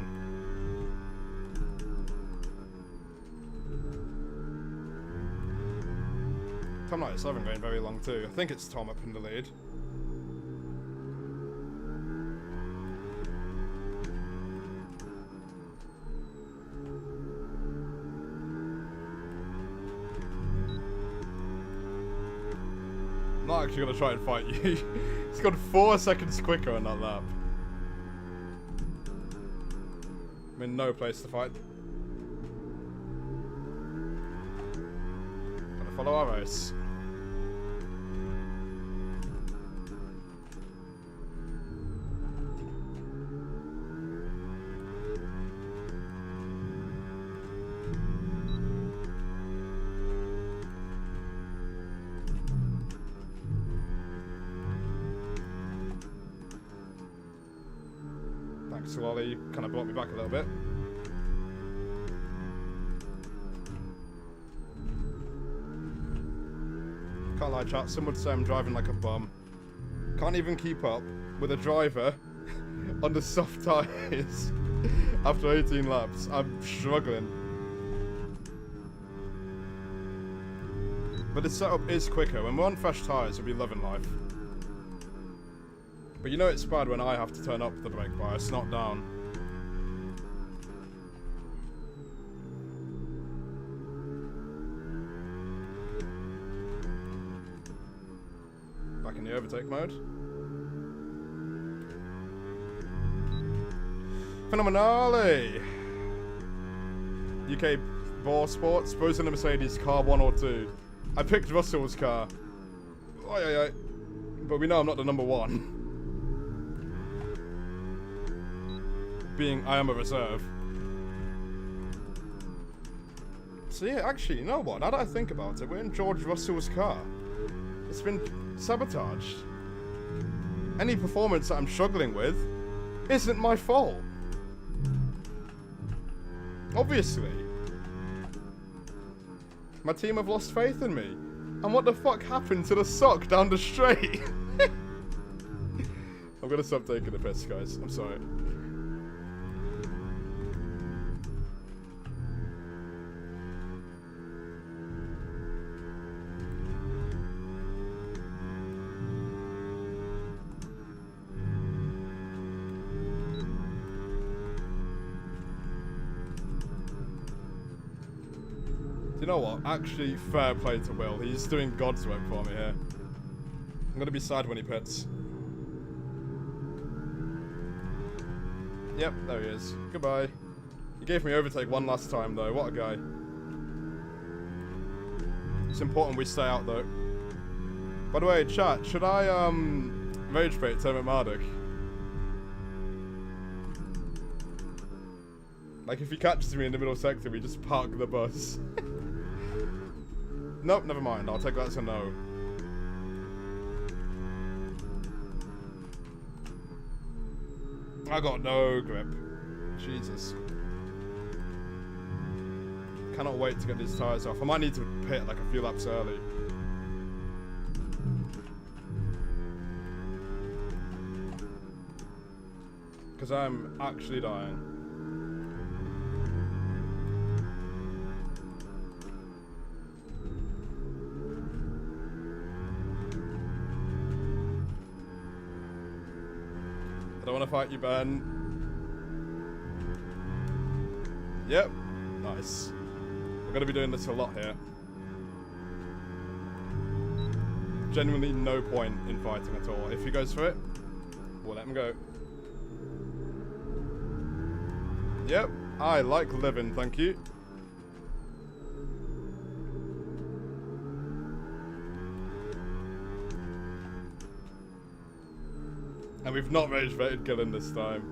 A: Tom 97 going very long too. I think it's Tom up in the lead. I'm not actually going to try and fight you. It's gone 4 seconds quicker on that lap. I'm in no place to fight. Gotta follow our race. Thanks, Wally. You kind of brought me back a little bit. Can't lie, chat. Some would say I'm driving like a bum. Can't even keep up with a driver on the soft tyres after 18 laps. I'm struggling. But the setup is quicker. When we're on fresh tyres, we'll be loving life. But you know it's bad when I have to turn up the brake bias, not down. Back in the overtake mode. Phenomenale! UK Ball Sports, suppose in the Mercedes car 1 or 2. I picked Russell's car. Oi. But we know I'm not the number 1. Being I am a reserve. So yeah, actually, you know what? Now that I think about it, we're in George Russell's car. It's been sabotaged. Any performance that I'm struggling with isn't my fault. Obviously. My team have lost faith in me. And what the fuck happened to the sock down the straight? I'm gonna stop taking the piss, guys. I'm sorry. You know what? Actually, fair play to Will. He's doing God's work for me here. I'm gonna be sad when he pits. Yep, there he is. Goodbye. He gave me overtake one last time, though. What a guy. It's important we stay out, though. By the way, chat, should I, rage bait Termit Marduk? Like, if he catches me in the middle sector, we just park the bus. Nope, never mind. I'll take that as a no. I got no grip. Jesus. Cannot wait to get these tyres off. I might need to pit like a few laps early. Because I'm actually dying. I don't want to fight you, Ben. Yep. Nice. We're going to be doing this a lot here. Genuinely no point in fighting at all. If he goes for it, we'll let him go. Yep. I like living, thank you. And we've not rage-baited Gillen this time.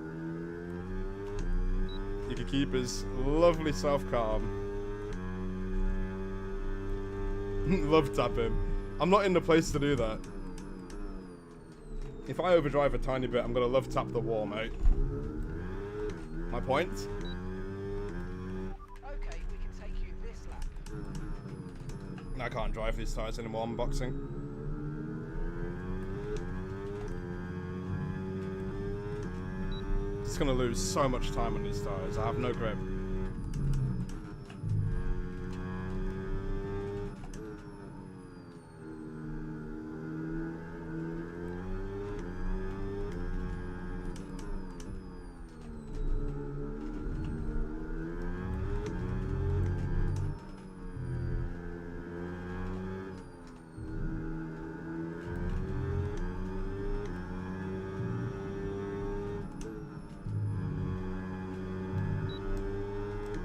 A: He can keep his lovely self-calm. Love tap him. I'm not in the place to do that. If I overdrive a tiny bit, I'm going to love tap the wall, mate. My point?
B: Okay, we can take you this lap.
A: I can't drive these tyres anymore, I'm boxing. Just gonna lose so much time on these tires. I have no grip.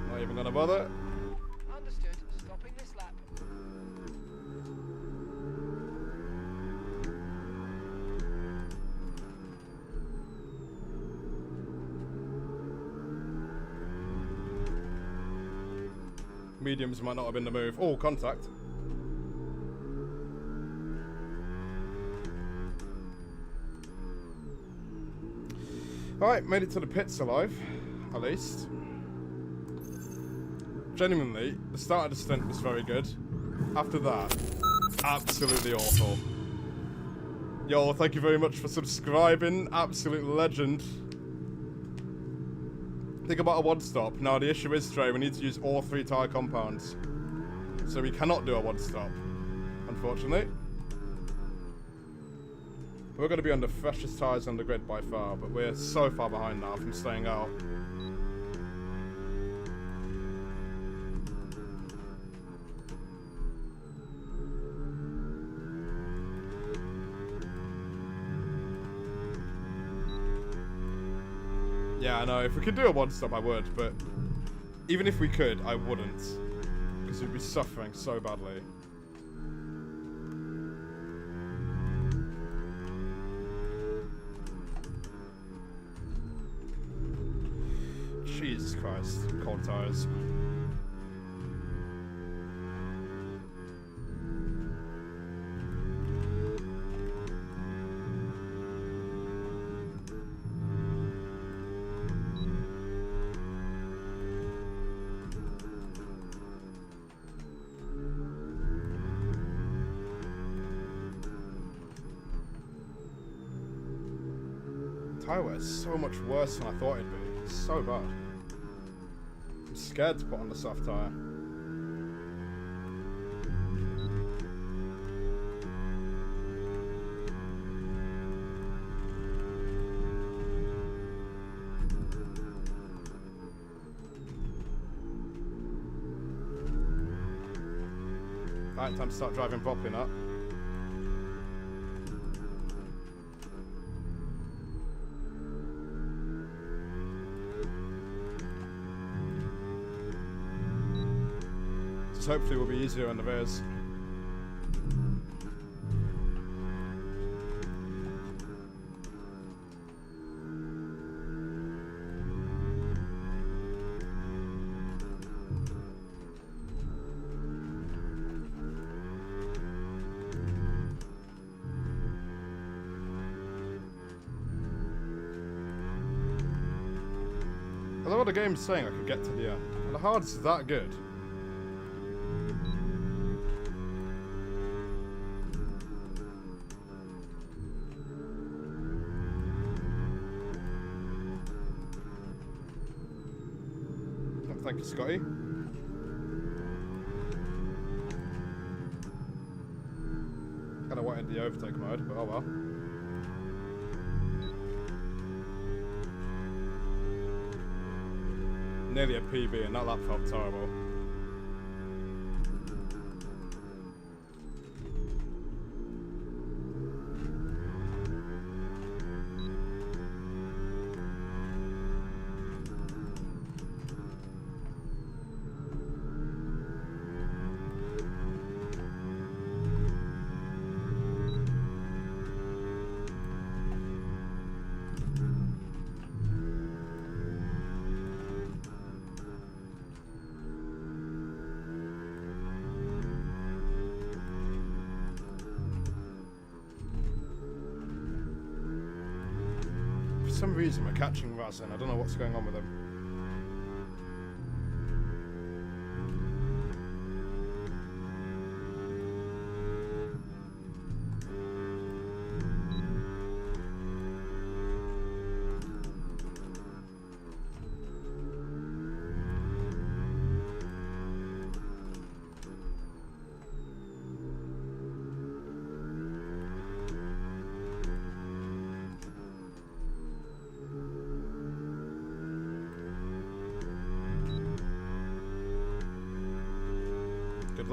A: Not even gonna bother.
B: Understood. Stopping this lap.
A: Mediums might not have been the move. Oh, contact. Alright, made it to the pits alive, at least. Genuinely, the start of the stint was very good. After that, absolutely awful. Yo, thank you very much for subscribing. Absolute legend. Think about a one-stop. Now, the issue is, Trey, we need to use all 3 tyre compounds. So we cannot do a one-stop, unfortunately. We're going to be on the freshest tyres on the grid by far, but we're so far behind now from staying out. Yeah, I know. If we could do a one-stop, I would, but even if we could, I wouldn't. Because we'd be suffering so badly. Jesus Christ. Cold tires. Tire wear is so much worse than I thought it'd be. It's so bad. I'm scared to put on the soft tire. Right, time to start driving properly now. Hopefully will be easier on the rears. I love what the game's saying I could get to the end. And the hard's is that good. Thank you, Scotty. Kinda wanted the overtake mode, but oh well. Nearly a PB and that lap felt terrible. For some reason we're catching Razin. I don't know what's going on with him.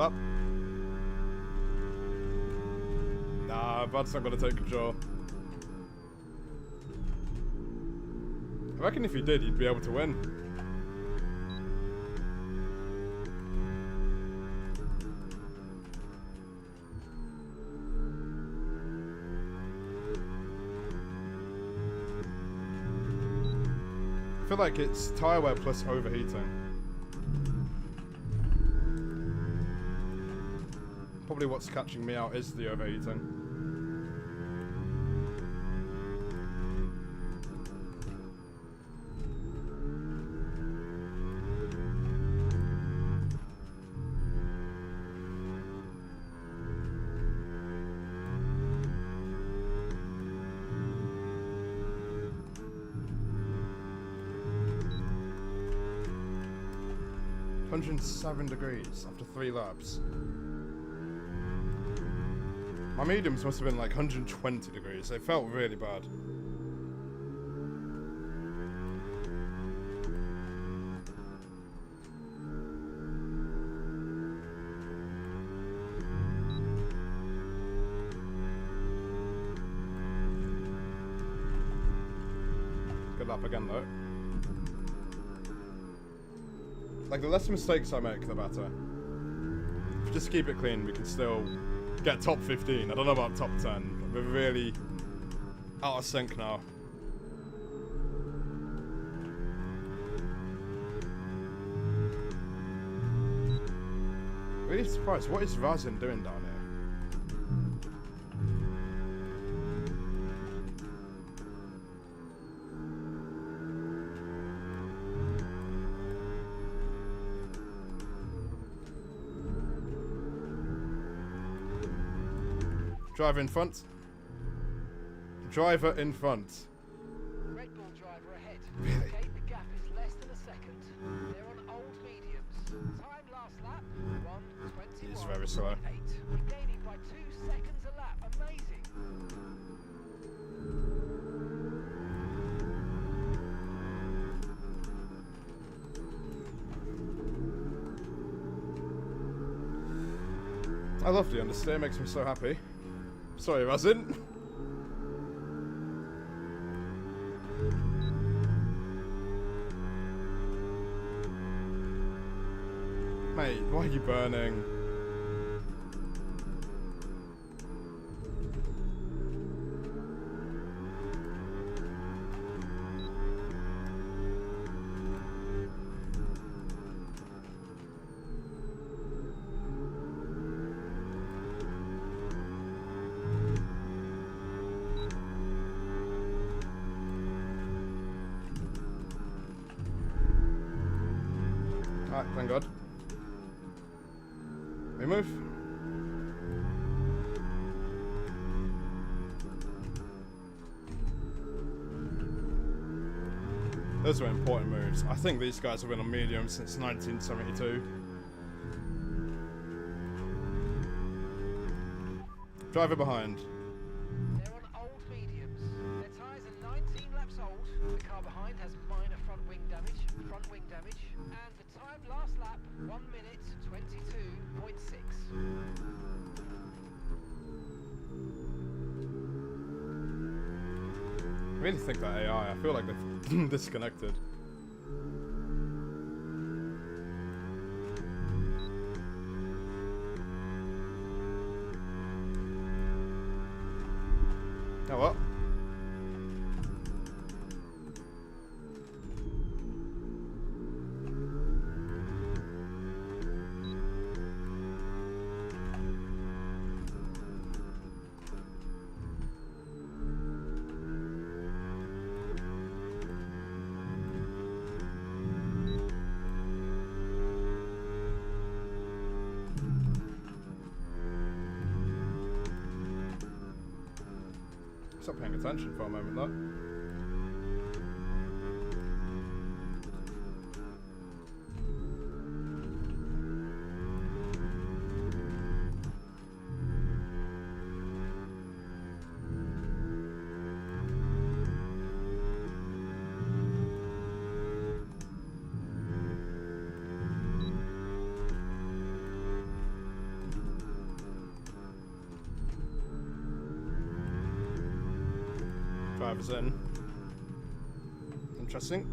A: lap. Nah, Bud's not going to take control. I reckon if he did, he'd be able to win. I feel like it's tyre wear plus overheating. Probably what's catching me out is the overheating. $107 after 3 laps. My mediums must have been like 120 degrees. They felt really bad. Good lap again though. Like, the less mistakes I make, the better. If we just keep it clean, we can still get top 15. I don't know about top 10. We're really out of sync now. Really surprised. What is Razin doing down here? Driver in front. Driver in front.
B: Red Bull driver ahead.
A: Really?
B: Okay, the gap is less than a second. They're on old mediums. Time last lap, 1:21.8.
A: He's very slow.
B: We're gaining by 2 seconds a lap. Amazing.
A: I love the understeer, makes me so happy. Sorry, Razin. Mate, why are you burning? Alright, thank God. We move. Those were important moves. I think these guys have been on medium since 1972. Driver behind.
B: They're on old mediums. Their tyres are 19 laps old. The car behind has minor front wing damage, and the time last lap, 1:22.6.
A: I really think that AI, I feel like they've disconnected. Oh what? Stop paying attention for a moment though. drivers in. Interesting.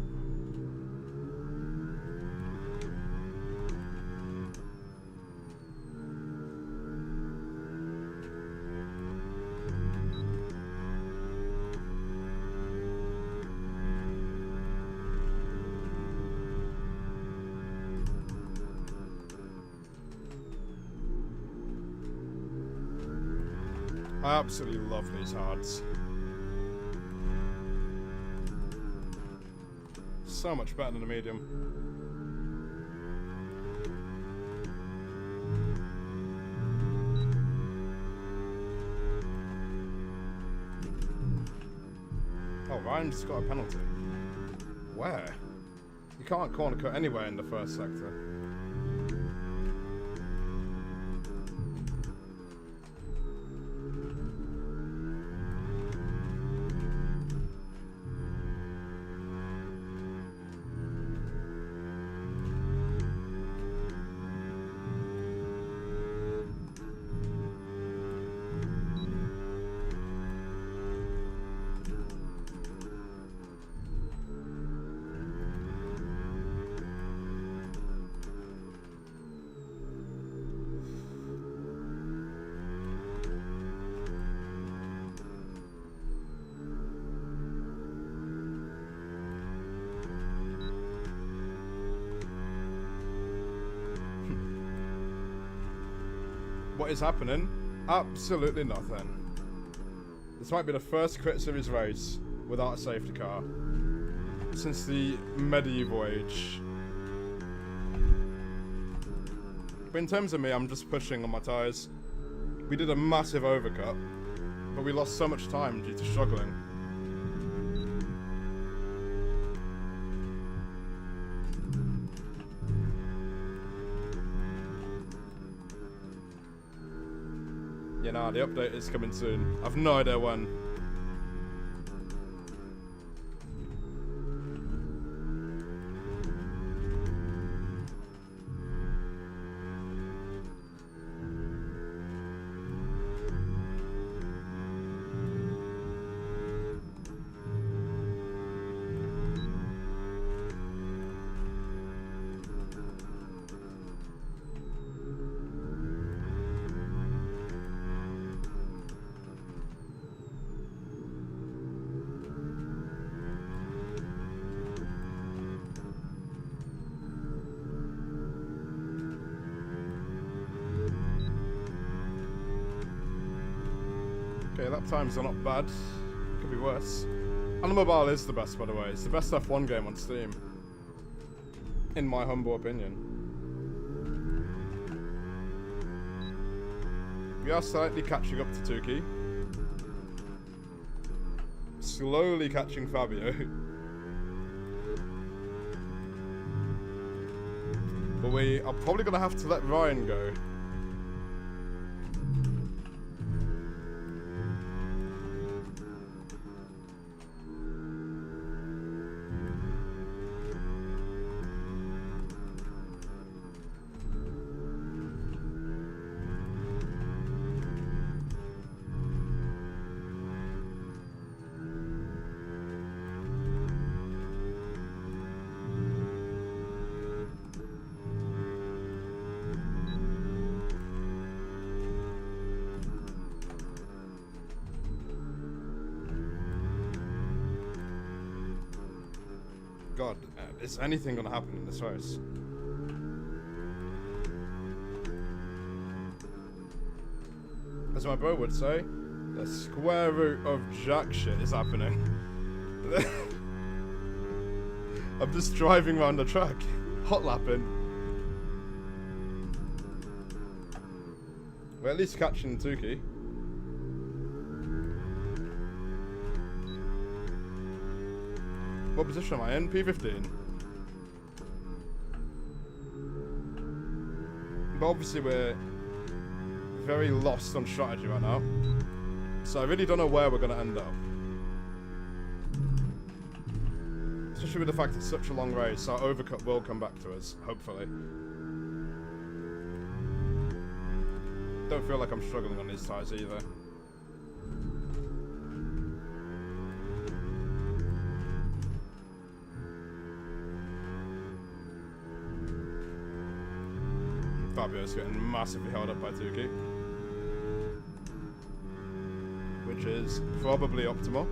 A: I absolutely love these hards. So much better than the medium. Oh, Ryan just got a penalty. Where? You can't corner cut anywhere in the first sector. What is happening? Absolutely nothing. This might be the first Crit Series race without a safety car since the medieval age. But in terms of me, I'm just pushing on my tyres. We did a massive overcut, but we lost so much time due to struggling. Yeah, nah, the update is coming soon. I've no idea when. Okay, lap times are not bad. Could be worse. Mobile is the best, by the way. It's the best F1 game on Steam. In my humble opinion. We are slightly catching up to Tuki. Slowly catching Fabio. But we are probably going to have to let Ryan go. God, is anything gonna happen in this race? As my bro would say, the square root of jack shit is happening. I'm just driving around the track, hot lapping. We're at least catching Tuki. What position am I in? P15. But obviously we're very lost on strategy right now. So I really don't know where we're going to end up. Especially with the fact it's such a long race, our overcut will come back to us, hopefully. Don't feel like I'm struggling on these tyres either. Fabio's getting massively held up by Tuki. Which is probably optimal.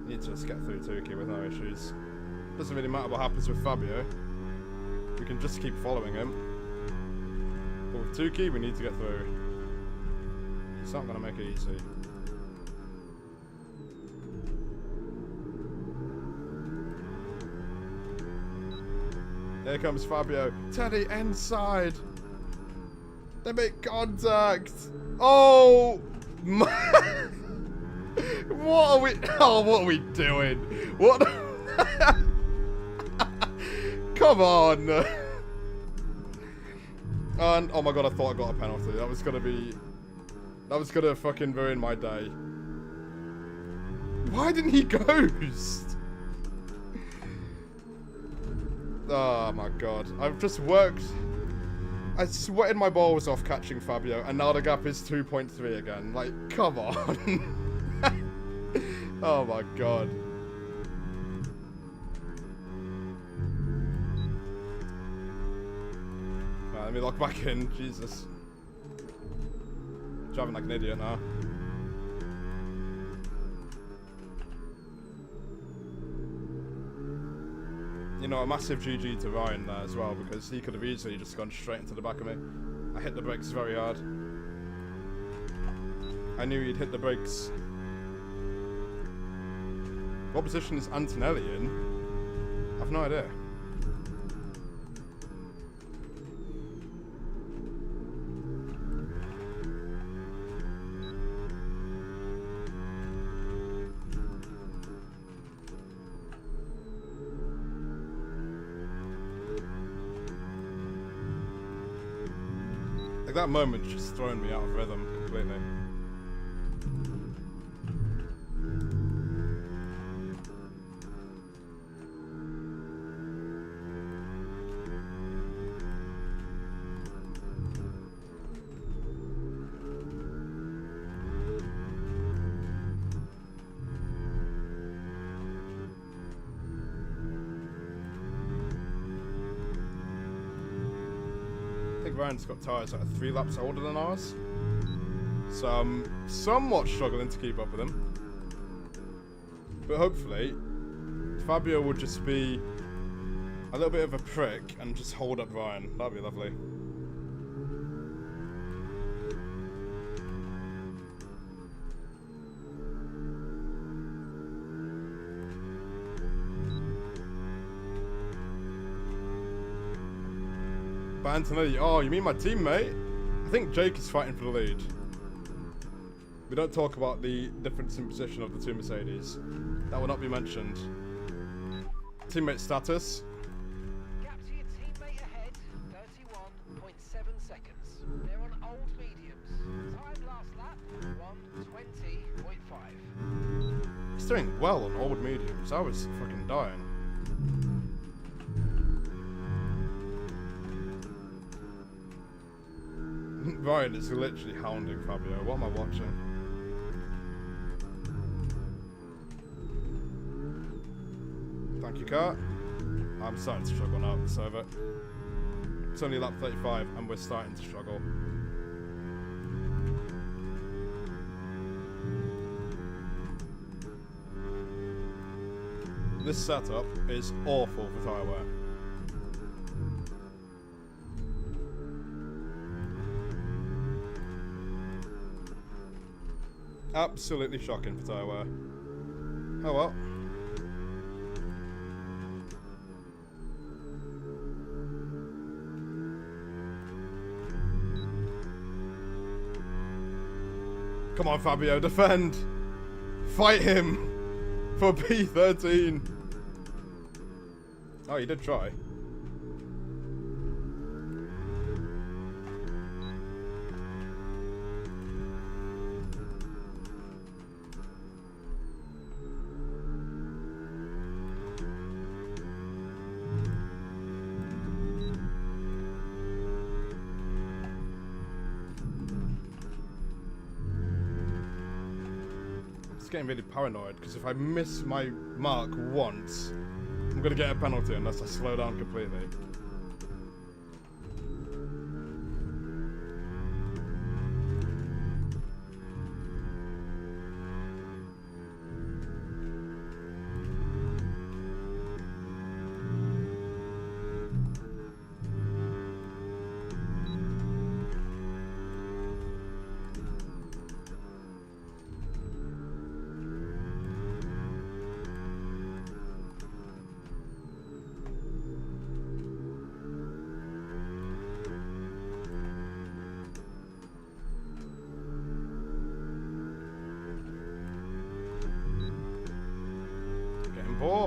A: Need to just get through Tuki with no issues. Doesn't really matter what happens with Fabio. We can just keep following him. But with Tuki, we need to get through. It's not going to make it easy. Here comes Fabio. Teddy inside. They make contact. Oh my! What are we? Oh, what are we doing? What? Come on. And oh my god, I thought I got a penalty. That was gonna fucking ruin my day. Why didn't he ghost? Oh my god. I've just worked. I sweated my balls off catching Fabio, and now the gap is 2.3 again. Like, come on. Oh my god. Right, let me log back in. Jesus. Driving like an idiot now. You know, a massive GG to Ryan there as well, because he could have easily just gone straight into the back of me. I hit the brakes very hard. I knew he'd hit the brakes. What position is Antonelli in? I've no idea. Like, that moment just thrown me out of rhythm completely. I think Ryan's got tyres that are 3 laps older than ours. So I'm somewhat struggling to keep up with him. But hopefully, Fabio will just be a little bit of a prick and just hold up Ryan. That'd be lovely. But Antonelli, oh, you mean my teammate? I think Jake is fighting for the lead. We don't talk about the difference in position of the two Mercedes. That will not be mentioned. Teammate status.
B: Gap to your teammate ahead, 31.7 seconds. They're on old mediums. Time last lap, 1:20.5.
A: He's doing well on old mediums. I was fucking dying. Ryan is literally hounding Fabio. What am I watching? Thank you, car. I'm starting to struggle now. It's over. It's only lap 35 and we're starting to struggle. This setup is awful for tyre wear. Absolutely shocking for tyre wear. Oh well. Come on, Fabio, defend! Fight him! For P13! Oh, you did try. getting really paranoid, because if I miss my mark once, I'm going to get a penalty unless I slow down completely.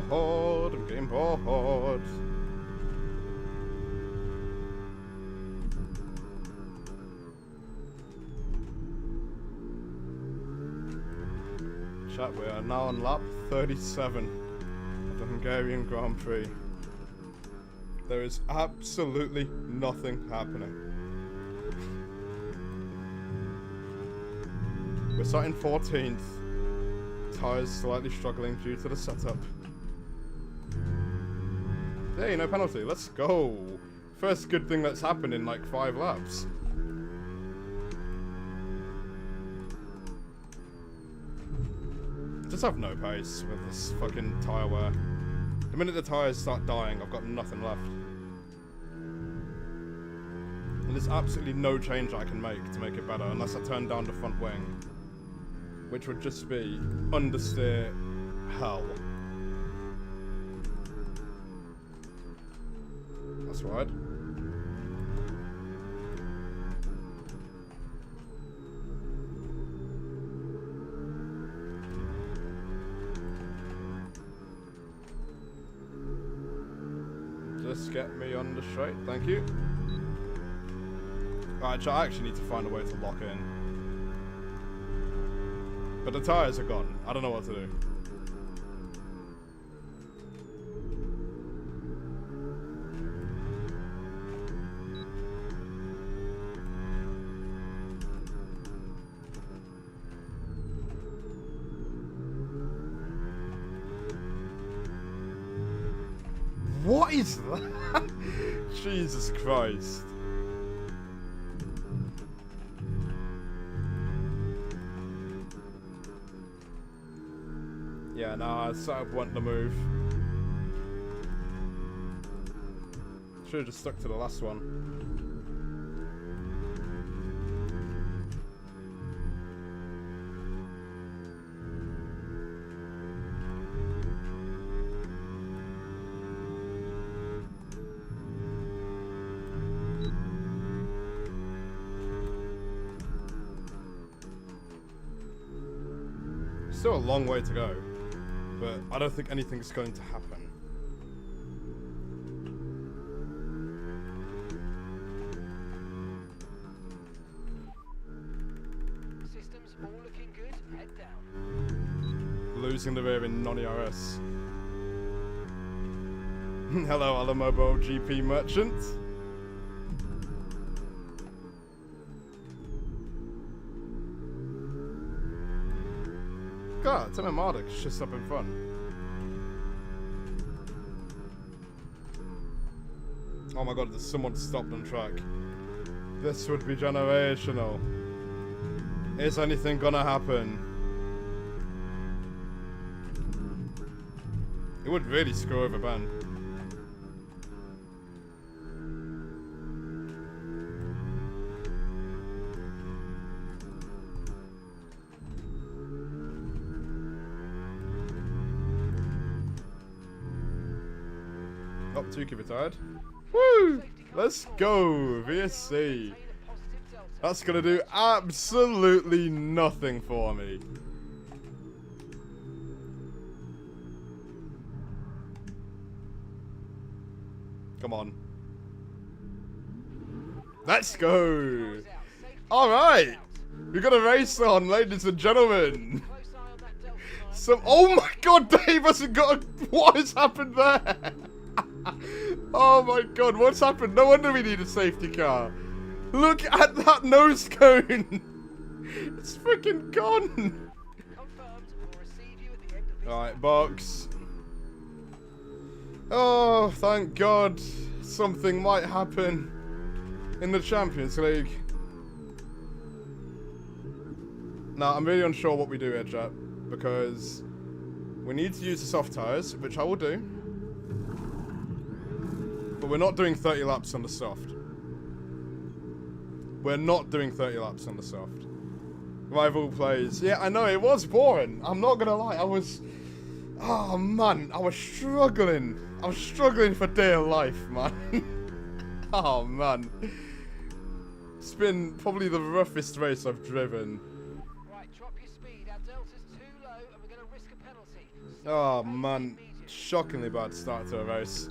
A: Bored. I'm getting bored. Chat, we are now on lap 37 of the Hungarian Grand Prix. There is absolutely nothing happening. We're starting 14th. Tyres slightly struggling due to the setup. Hey, no penalty. Let's go. First good thing that's happened in like 5 laps. Just have no pace with this fucking tyre wear. The minute the tyres start dying, I've got nothing left. And there's absolutely no change I can make to make it better unless I turn down the front wing. Which would just be understeer hell. That's right. Just get me on the straight, thank you. Alright, I actually need to find a way to lock in. But the tyres are gone. I don't know what to do. What is that? Jesus Christ. Yeah, nah, setup went to move. Should have just stuck to the last one. Still a long way to go. But I don't think anything's going to happen.
B: Systems all looking good. Head down.
A: Losing the rear in non-ERS. Hello, Alamobo GP merchant. God, Tim and Marduk's just up in front. Oh my god, there's someone stopped on track. This would be generational. Is anything gonna happen? It would really screw over Ben. Oh, Tuki retired. Woo! Let's go, VSC. That's gonna do absolutely nothing for me. Come on. Let's go. Alright. We got a race on, ladies and gentlemen. So, oh my god, Dave hasn't got a, what has happened there? Oh my god, what's happened? No wonder we need a safety car. Look at that nose cone. It's freaking gone.
B: Confirmed. We'll
A: Alright, box. Oh, thank God. Something might happen in the Champions League. Now, I'm really unsure what we do here, chat, because we need to use the soft tyres, which I will do. But we're not doing 30 laps on the soft. We're not doing 30 laps on the soft. Rival plays. Yeah, I know, it was boring. I'm not gonna lie, I was... Oh, man, I was struggling. I was struggling for dear life, man. Oh, man. It's been probably the roughest race I've driven.
B: Right, drop your speed. Our delta's too low and we're going to risk a penalty.
A: Oh, man. Shockingly bad start to a race.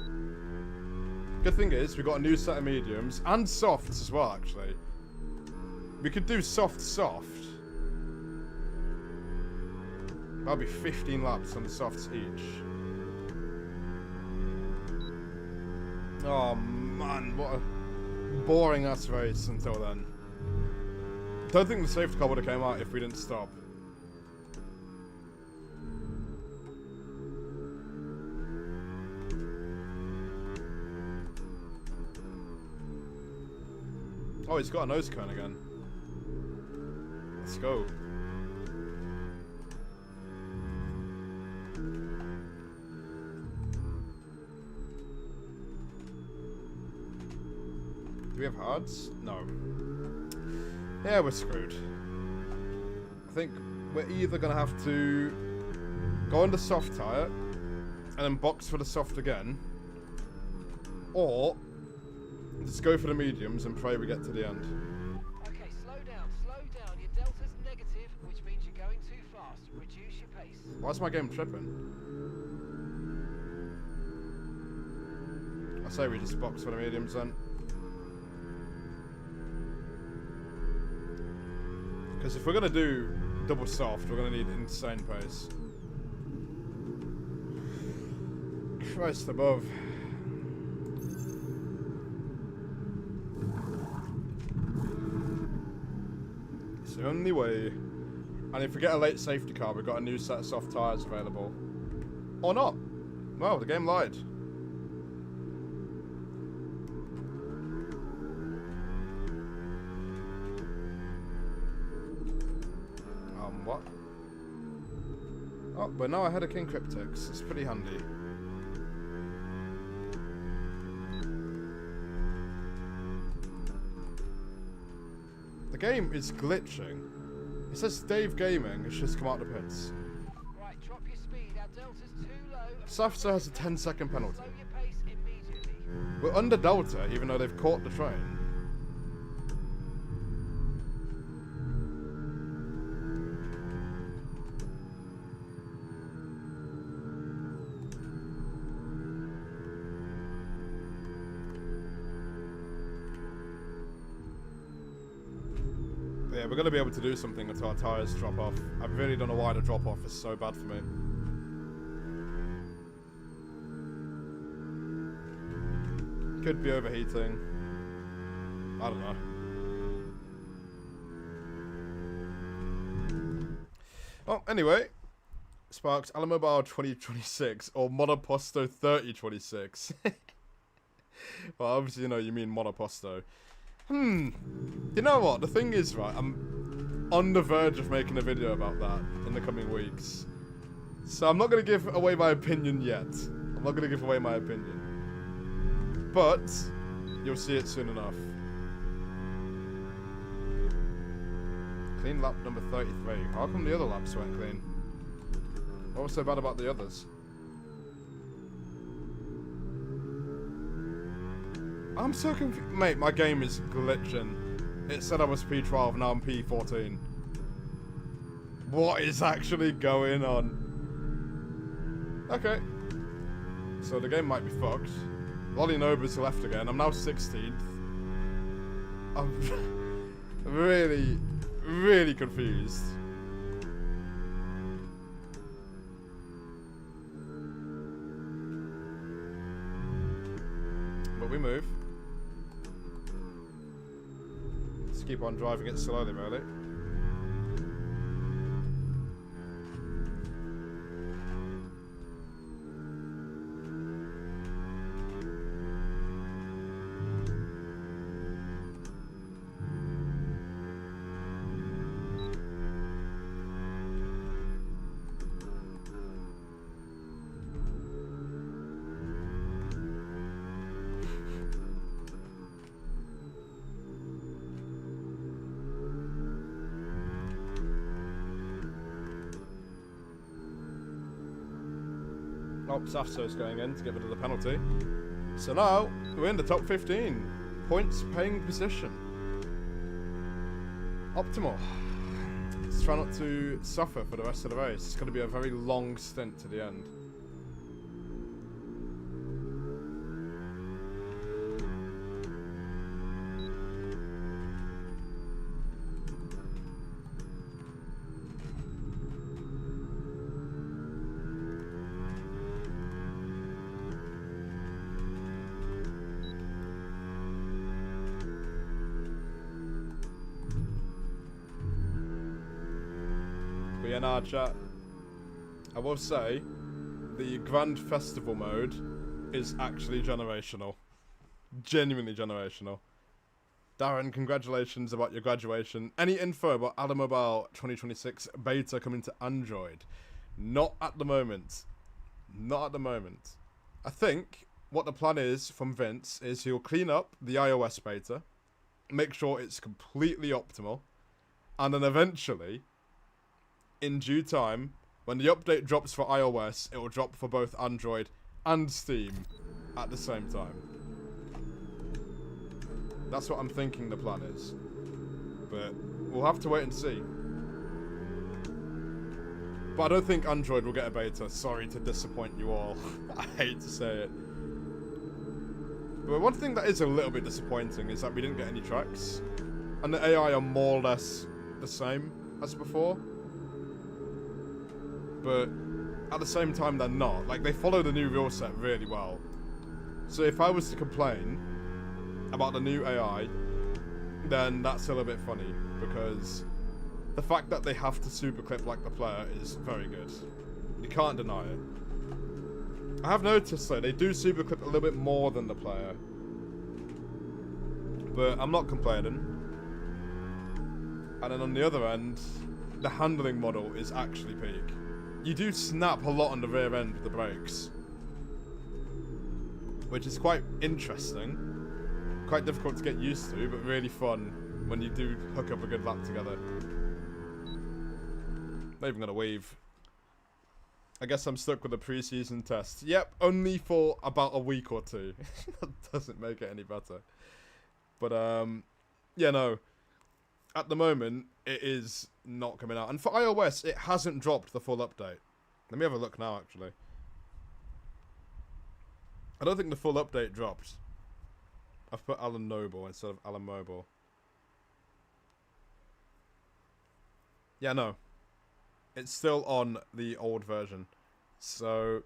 A: Good thing is, we got a new set of mediums and softs as well, actually. We could do soft. That'll be 15 laps on the softs each. Oh man, what a boring ass race until then. Don't think the safety car would have came out if we didn't stop. Oh, he's got a nose cone again. Let's go. Do we have hards? No. Yeah, we're screwed. I think we're either going to have to go on the soft tyre and then box for the soft again, or just go for the mediums and pray we get to the end.
B: Okay, slow down. Your delta's negative, which means you're going too fast. Reduce your pace.
A: Why is my game tripping? I say we just box for the mediums then. Because if we're going to do double soft, we're going to need insane pace. Christ above. It's the only way. And if we get a late safety car, we've got a new set of soft tyres available. Or not. Well, the game lied. What? Oh, we're now ahead of King Cryptix. It's pretty handy. The game is glitching. It says Dave Gaming. It's just come out of the pits.
B: Right, drop your speed. Our delta's too low.
A: Safsa has a 10-second penalty.
B: Slow your pace immediately.
A: We're under Delta, even though they've caught the train. Yeah, we're going to be able to do something until our tyres drop off. I really don't know why the drop off is so bad for me. Could be overheating. I don't know. Well, anyway. Sparks, Alamobile 2026 or Monoposto 3026. Well, obviously, you know, you mean Monoposto. You know what? The thing is, right, I'm on the verge of making a video about that in the coming weeks. So I'm not going to give away my opinion yet. I'm not going to give away my opinion. But you'll see it soon enough. Clean lap number 33. How come the other laps weren't clean? What was so bad about the others? I'm so confused. Mate, my game is glitching. It said I was P12, now I'm P14. What is actually going on? Okay. So the game might be fucked. Lolly Nova's left again. I'm now 16th. I'm really, really confused. But we move. Just keep on driving it slowly, really. Oh, Safso's going in to get rid of the penalty. So now, we're in the top 15. Points paying position. Optimal. Let's try not to suffer for the rest of the race. It's going to be a very long stint to the end. But yeah, nah, chat. I will say, the Grand Festival mode is actually generational. Genuinely generational. Darren, congratulations about your graduation. Any info about Alamobile 2026 beta coming to Android? Not at the moment. Not at the moment. I think what the plan is from Vince is he'll clean up the iOS beta, make sure it's completely optimal, and then eventually, in due time, when the update drops for iOS, it will drop for both Android and Steam at the same time. That's what I'm thinking the plan is. But we'll have to wait and see. But I don't think Android will get a beta. Sorry to disappoint you all. I hate to say it. But one thing that is a little bit disappointing is that we didn't get any tracks. And the AI are more or less the same as before. But at the same time, they're not. Like, they follow the new rule set really well. So if I was to complain about the new AI, then that's a little bit funny, because the fact that they have to superclip like the player is very good. You can't deny it. I have noticed though, they do superclip a little bit more than the player. But I'm not complaining. And then on the other end, the handling model is actually peak. You do snap a lot on the rear end with the brakes, which is quite interesting. Quite difficult to get used to, but really fun when you do hook up a good lap together. Not even gonna weave. I guess I'm stuck with a pre-season test. Yep, only for about a week or two. That doesn't make it any better. But yeah, no. At the moment, it is not coming out. And for iOS, it hasn't dropped the full update. Let me have a look now, actually. I don't think the full update dropped. I've put Alan Noble instead of Alan Mobile. Yeah, no. It's still on the old version. So,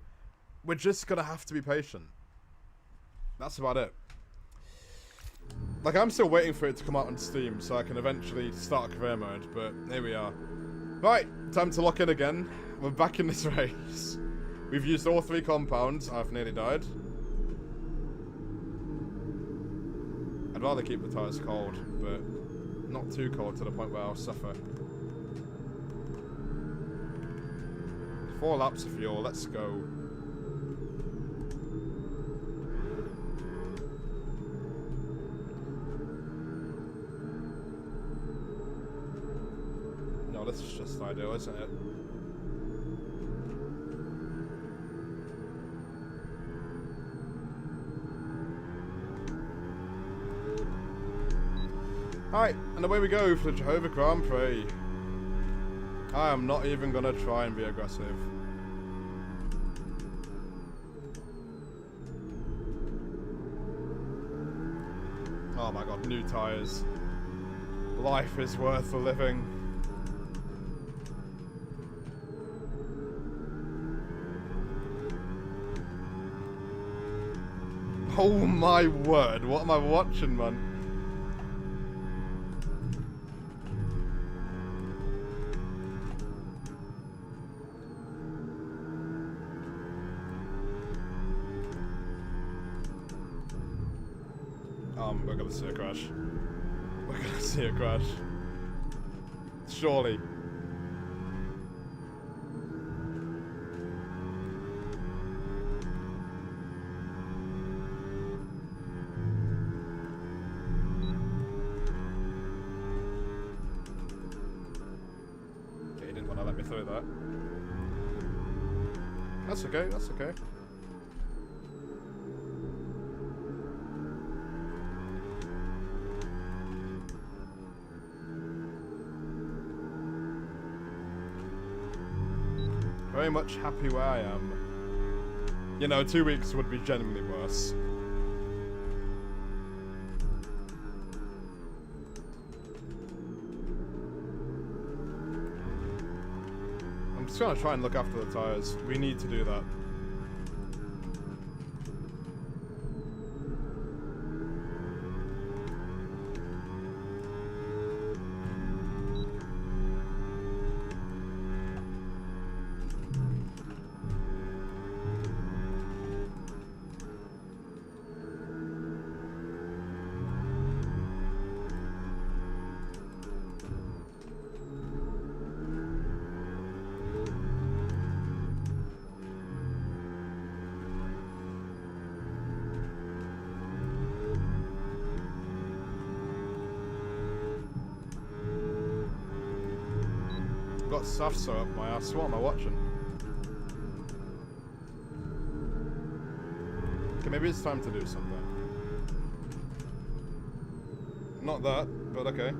A: we're just going to have to be patient. That's about it. Like, I'm still waiting for it to come out on Steam so I can eventually start career mode, but here we are. Right, time to lock in again. We're back in this race. We've used all 3 compounds. I've nearly died. I'd rather keep the tyres cold, but not too cold to the point where I'll suffer. 4 laps of fuel, let's go. No, this is just ideal, isn't it? Alright, and away we go for the Jehovah Grand Prix. I am not even gonna try and be aggressive. Oh my god, new tyres. Life is worth the living. Oh my word, what am I watching, man? We're gonna see a crash. We're gonna see a crash. Surely. Okay, he didn't want to let me through that. That's okay, that's okay. Very much happy where I am. You know, 2 weeks would be genuinely worse. I'm just gonna try and look after the tires. We need to do that. I've got soft so up my ass. What am I watching? Okay, maybe it's time to do something. Not that, but okay.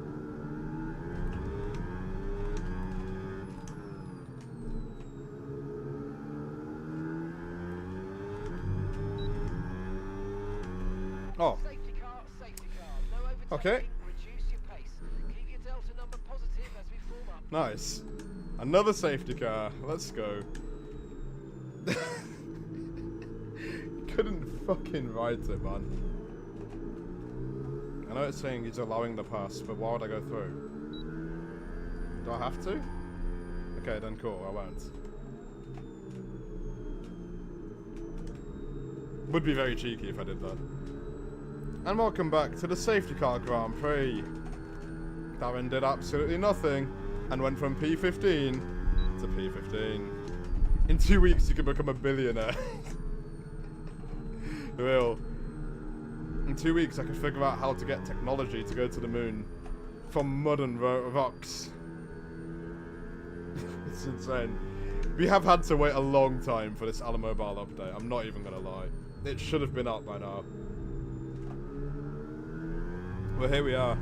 A: Oh.
B: Safety car, safety car. No overtaking.
A: Okay.
B: Reduce your pace. Keep your delta number positive as we form up.
A: Nice. Another safety car. Let's go. Couldn't fucking write it, man. I know it's saying he's allowing the pass, but why would I go through? Do I have to? Okay, then cool, I won't. Would be very cheeky if I did that. And welcome back to the Safety Car Grand Prix. Darren did absolutely nothing and went from P15 to P15. In 2 weeks you can become a billionaire. Real. In 2 weeks I could figure out how to get technology to go to the moon from mud and rocks. It's insane. We have had to wait a long time for this Alamobile update, I'm not even gonna lie. It should have been out by now. Well, here we are.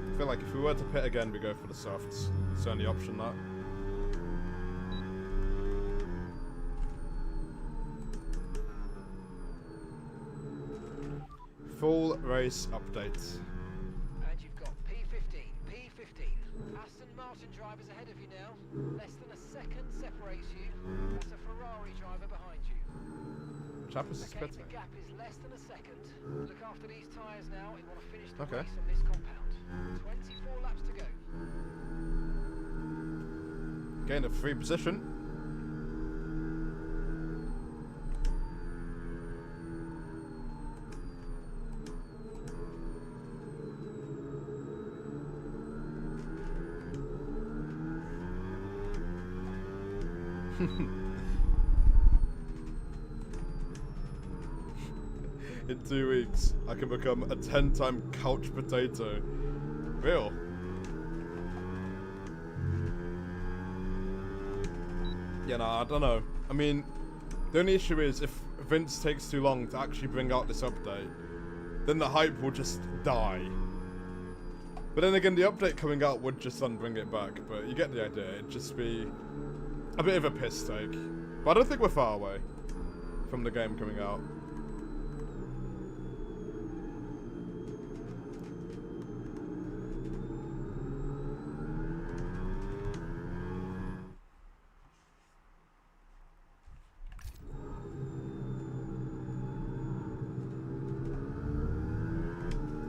A: I feel like if we were to pit again, we go for the softs. It's the only option, that. Full race update.
B: And you've got P15, P15. Aston Martin drivers ahead of you now. Less than a second separates you. That's a Ferrari driver behind you.
A: Chappers is
B: Okay,
A: pitting.
B: the gap is less than a second. Look after these tyres now and want to finish the
A: Okay.
B: race on this compound. 24 laps to go.
A: Gain a free position. In 2 weeks, I can become a 10-time couch potato. Real. Yeah, no, I don't know. I mean, the only issue is if Vince takes too long to actually bring out this update, then the hype will just die. But then again, the update coming out would just then bring it back. But you get the idea. It'd just be a bit of a piss take. But I don't think we're far away from the game coming out.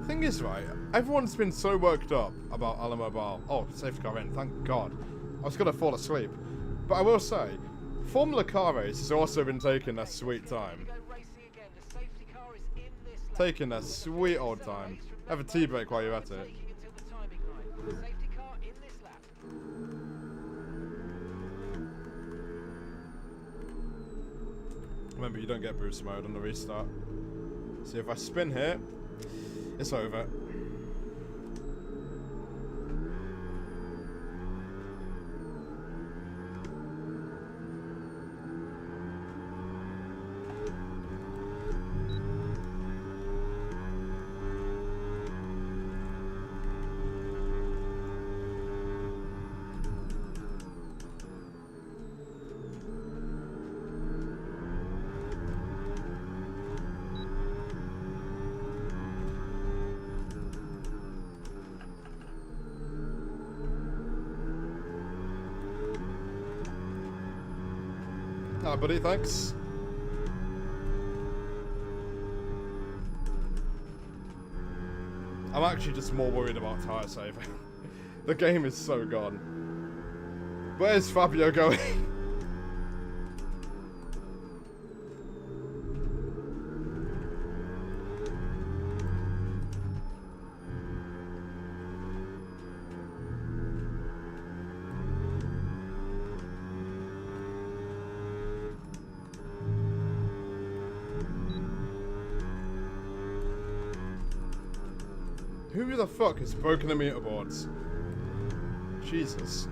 A: Thing is, right, everyone's been so worked up about Alamobile. Oh, safety car in, thank God. I was gonna fall asleep. But I will say, Formula Car Race has also been taking their sweet time. Taking their sweet old time. Have a tea break while you're at it. Remember, you don't get boost mode on the restart. See, if I spin here, It's over. Ah, buddy, thanks. I'm actually just more worried about tire saving. The game is so gone. Where's Fabio going? Who the fuck has broken the meter boards? Jesus.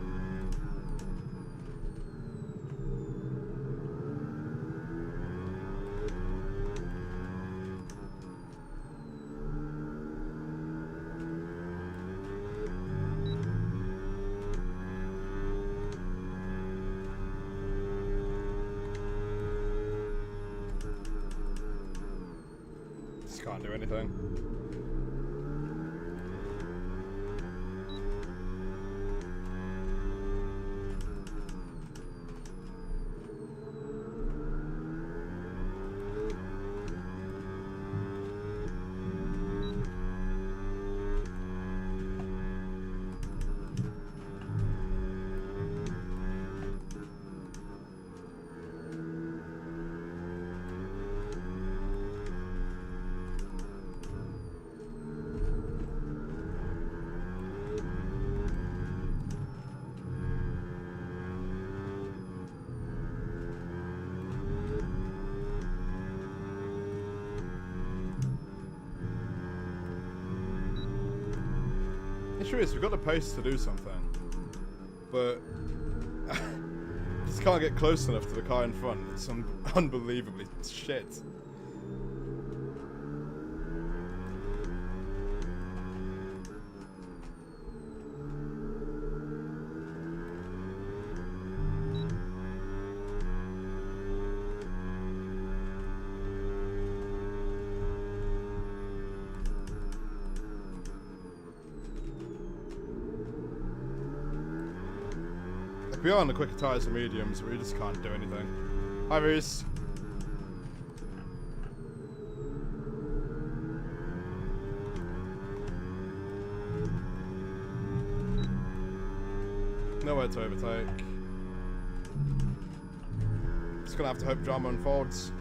A: Just can't do anything. The issue is, we've got the pace to do something, but just can't get close enough to the car in front. It's unbelievably shit. We are on the quicker tyres and mediums, but we just can't do anything. Hi, Reese. Nowhere to overtake. Just gonna have to hope drama unfolds.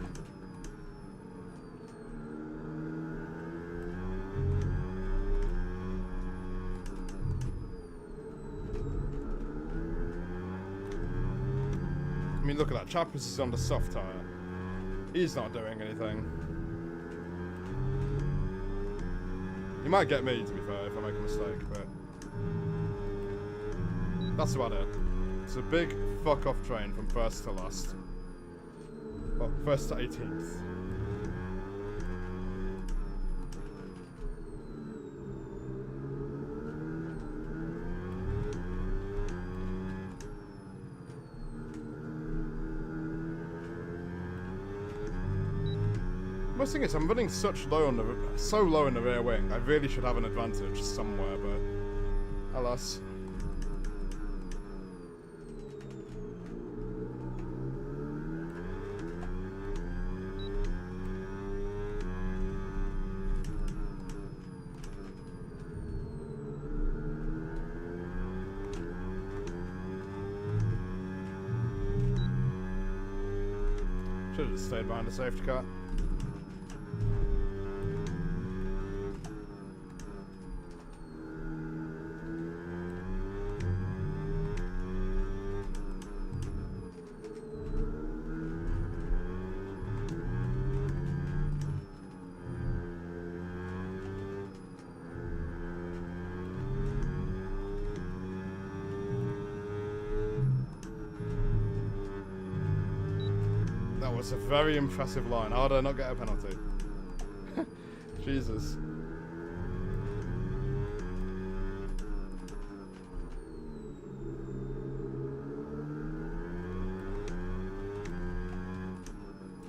A: I mean, look at that. Chappers is on the soft tyre. He's not doing anything. He might get me, to be fair, if I make a mistake, but that's about it. It's a big fuck-off train from first to last. Well, first to 18th. Most thing is, I'm running so low in the rear wing. I really should have an advantage somewhere, but alas. Should have just stayed behind the safety car. was a very impressive line. How did I not get a penalty? Jesus.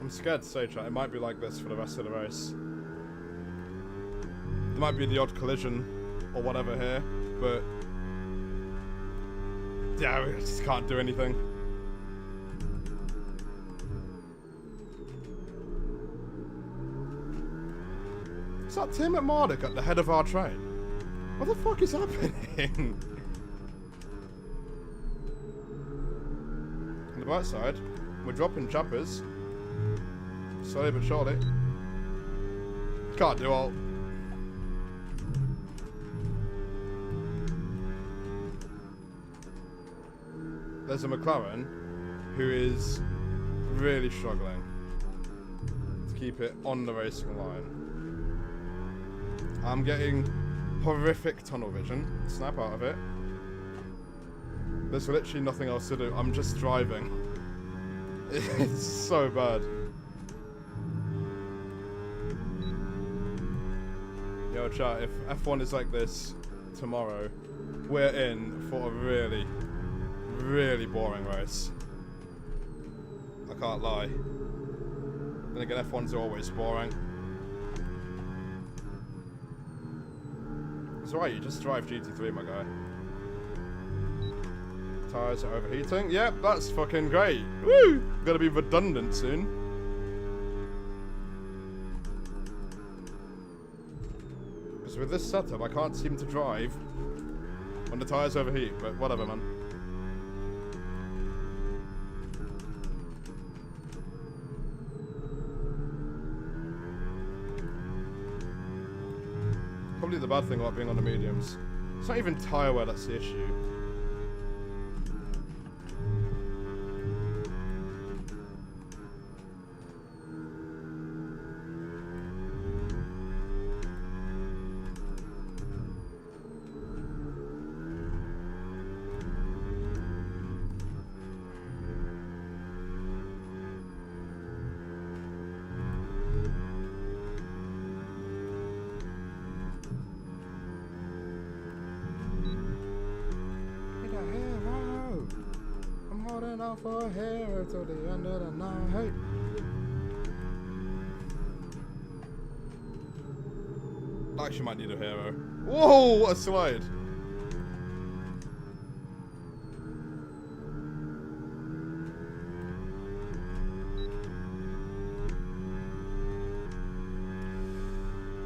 A: I'm scared to say, chat, it might be like this for the rest of the race. There might be the odd collision or whatever here, but yeah, we just can't do anything. Is that Tim at Marduk at the head of our train? What the fuck is happening? On the bright side, we're dropping chappers. Slowly but surely. Can't do all. There's a McLaren who is really struggling to keep it on the racing line. I'm getting horrific tunnel vision. Snap out of it. There's literally nothing else to do. I'm just driving. It's so bad. Yo, chat, if F1 is like this tomorrow, we're in for a really, really boring race. I can't lie. Then again, F1's always boring. It's alright, you just drive GT3, my guy. Tires are overheating. Yep, that's fucking great. Woo! Gotta be redundant soon. Because with this setup, I can't seem to drive when the tires overheat, but whatever, man. Probably the bad thing about being on the mediums. It's not even tyre wear that's the issue. For a hero till the end of the night. I actually might need a hero. Whoa, what a slide!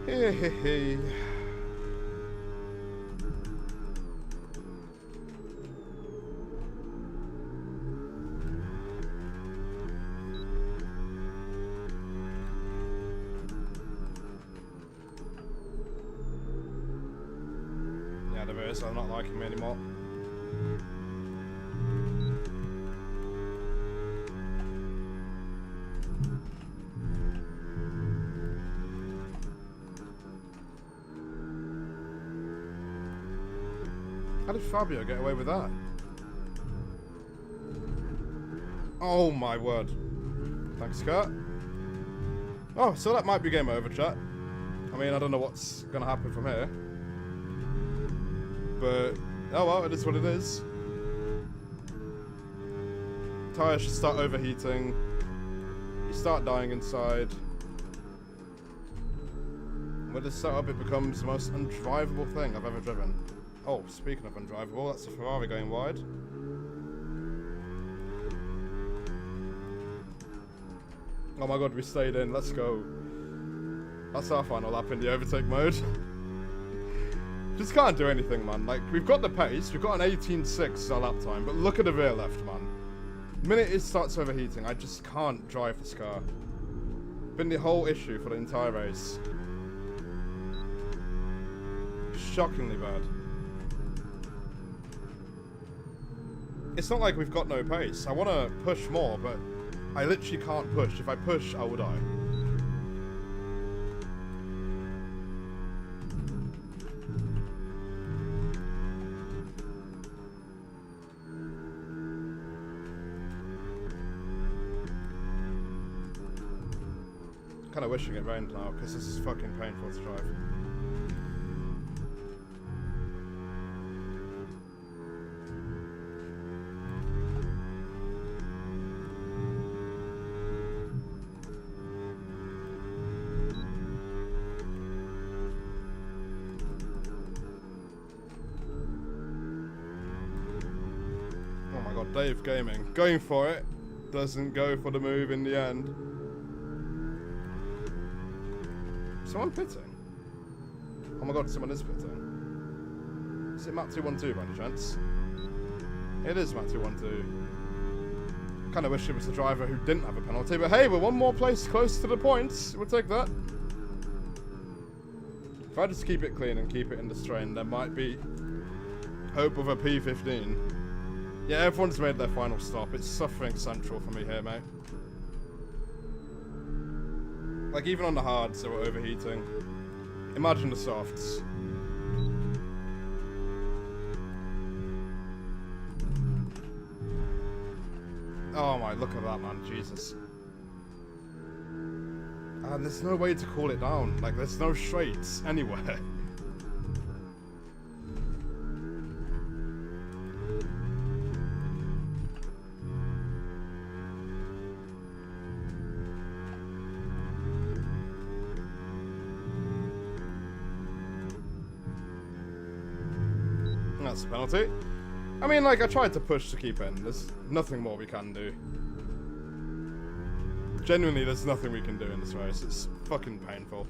A: Hey, hey, hey. I'm not liking me anymore. How did Fabio get away with that? Oh my word. Thanks, Kurt. Oh, so that might be game over, chat. I mean, I don't know what's gonna happen from here. But, oh well, it is what it is. Tires should start overheating. You start dying inside. With this setup, it becomes the most undrivable thing I've ever driven. Oh, speaking of undrivable, that's a Ferrari going wide. Oh my god, we stayed in, let's go. That's our final lap in the overtake mode. Just can't do anything, man. Like, we've got the pace, we've got an 18.6 as our lap time, but look at the rear left, man. The minute it starts overheating, I just can't drive this car. Been the whole issue for the entire race. Shockingly bad. It's not like we've got no pace. I want to push more, but I literally can't push. If I push, I will die. kind of wishing it rained now, because this is fucking painful to drive. Oh my god, Dave Gaming. Going for it. Doesn't go for the move in the end. Someone pitting? Oh my god, someone is pitting. Is it Matt212 by any chance? It is Matt212. Kinda wish it was the driver who didn't have a penalty, but hey, we're one more place close to the points. We'll take that. If I just keep it clean and keep it in the strain, there might be hope of a P15. Yeah, everyone's made their final stop. It's suffering central for me here, mate. Like, even on the hards, they were overheating. Imagine the softs. Oh my, look at that, man. Jesus. And there's no way to cool it down. Like, there's no straights anywhere. That's a penalty. I mean, like, I tried to push to keep in. There's nothing more we can do. Genuinely, there's nothing we can do in this race. It's fucking painful.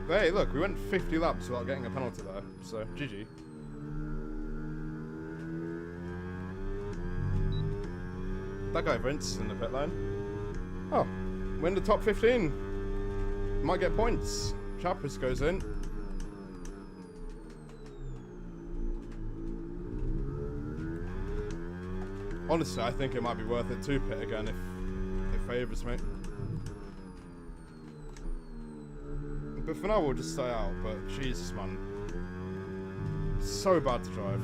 A: Hey, look, we went 50 laps without getting a penalty there. So, GG. That guy Vince is in the pit lane. Oh, we're in the top 15. Might get points. Chappers goes in. Honestly, I think it might be worth it to pit again if it favours me. But for now, we'll just stay out. But Jesus, man. It's so bad to drive.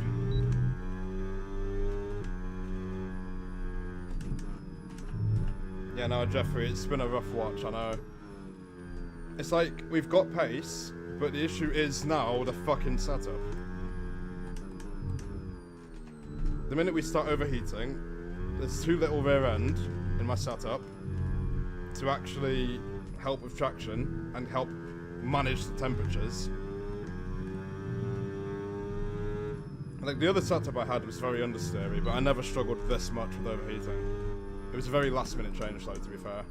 A: Yeah, no, Jeffrey, it's been a rough watch, I know. It's like, we've got pace, but the issue is now the fucking setup. The minute we start overheating, there's too little rear end in my setup to actually help with traction and help manage the temperatures. Like, the other setup I had was very understeery, but I never struggled this much with overheating. It was a very last minute change though, to be fair.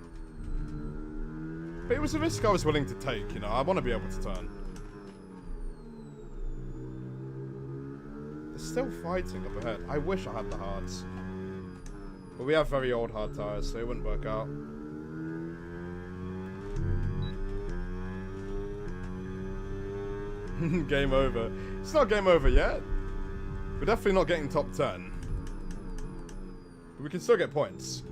A: But it was a risk I was willing to take, you know, I want to be able to turn. Still fighting up ahead. I wish I had the hards. But we have very old hard tyres, so it wouldn't work out. Game over. It's not game over yet. We're definitely not getting top 10. But we can still get points.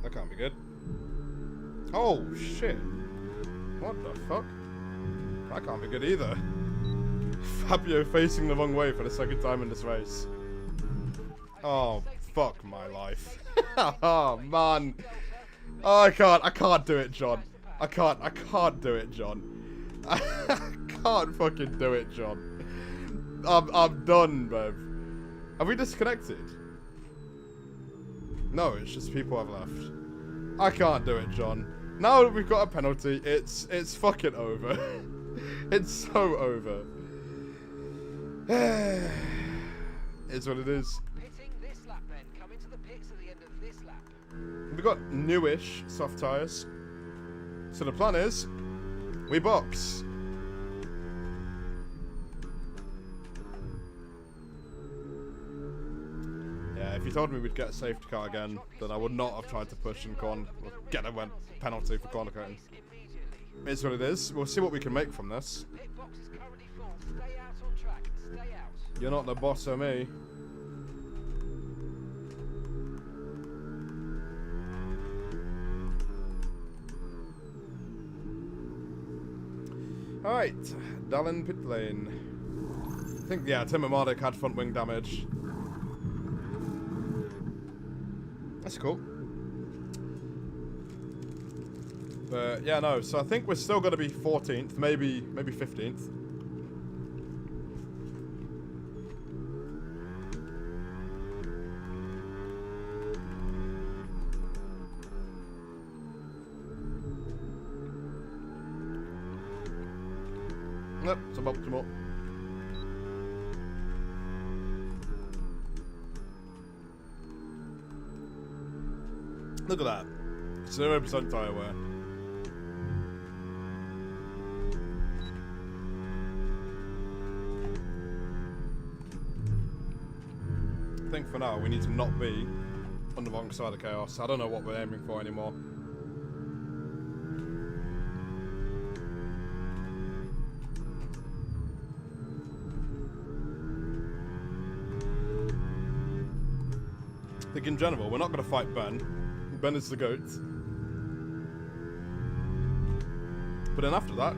A: That can't be good. Oh, shit. What the fuck? That can't be good either. Fabio facing the wrong way for the second time in this race. Oh, fuck my life. Oh, man. Oh, I can't do it, John. I can't do it, John. I can't fucking do it, John. I'm done, babe. Have we disconnected? No, it's just people have left. I can't do it, John. Now that we've got a penalty, it's fucking over. It's so over. It's what it is.
B: Pitting this lap then. Come into the pits at the end of this lap.
A: We've got newish soft tyres. So the plan is, we box. Yeah, if you told me we'd get a safety car again, then I would not have tried to push and get a penalty for corner cutting. It's what it is. We'll see what we can make from this.
B: Pit box is currently full. Stay out on track. Stay out.
A: You're not the boss of me. Alright, Dallin pit lane. I think, yeah, Tim and Mardick had front wing damage. That's cool. But, yeah, no, so I think we're still going to be 14th, maybe 15th. Yep, suboptimal. Look at that. 0% tire wear. I think for now we need to not be on the wrong side of chaos. I don't know what we're aiming for anymore. I think in general, we're not going to fight Ben. Ben is the GOAT. But then after that,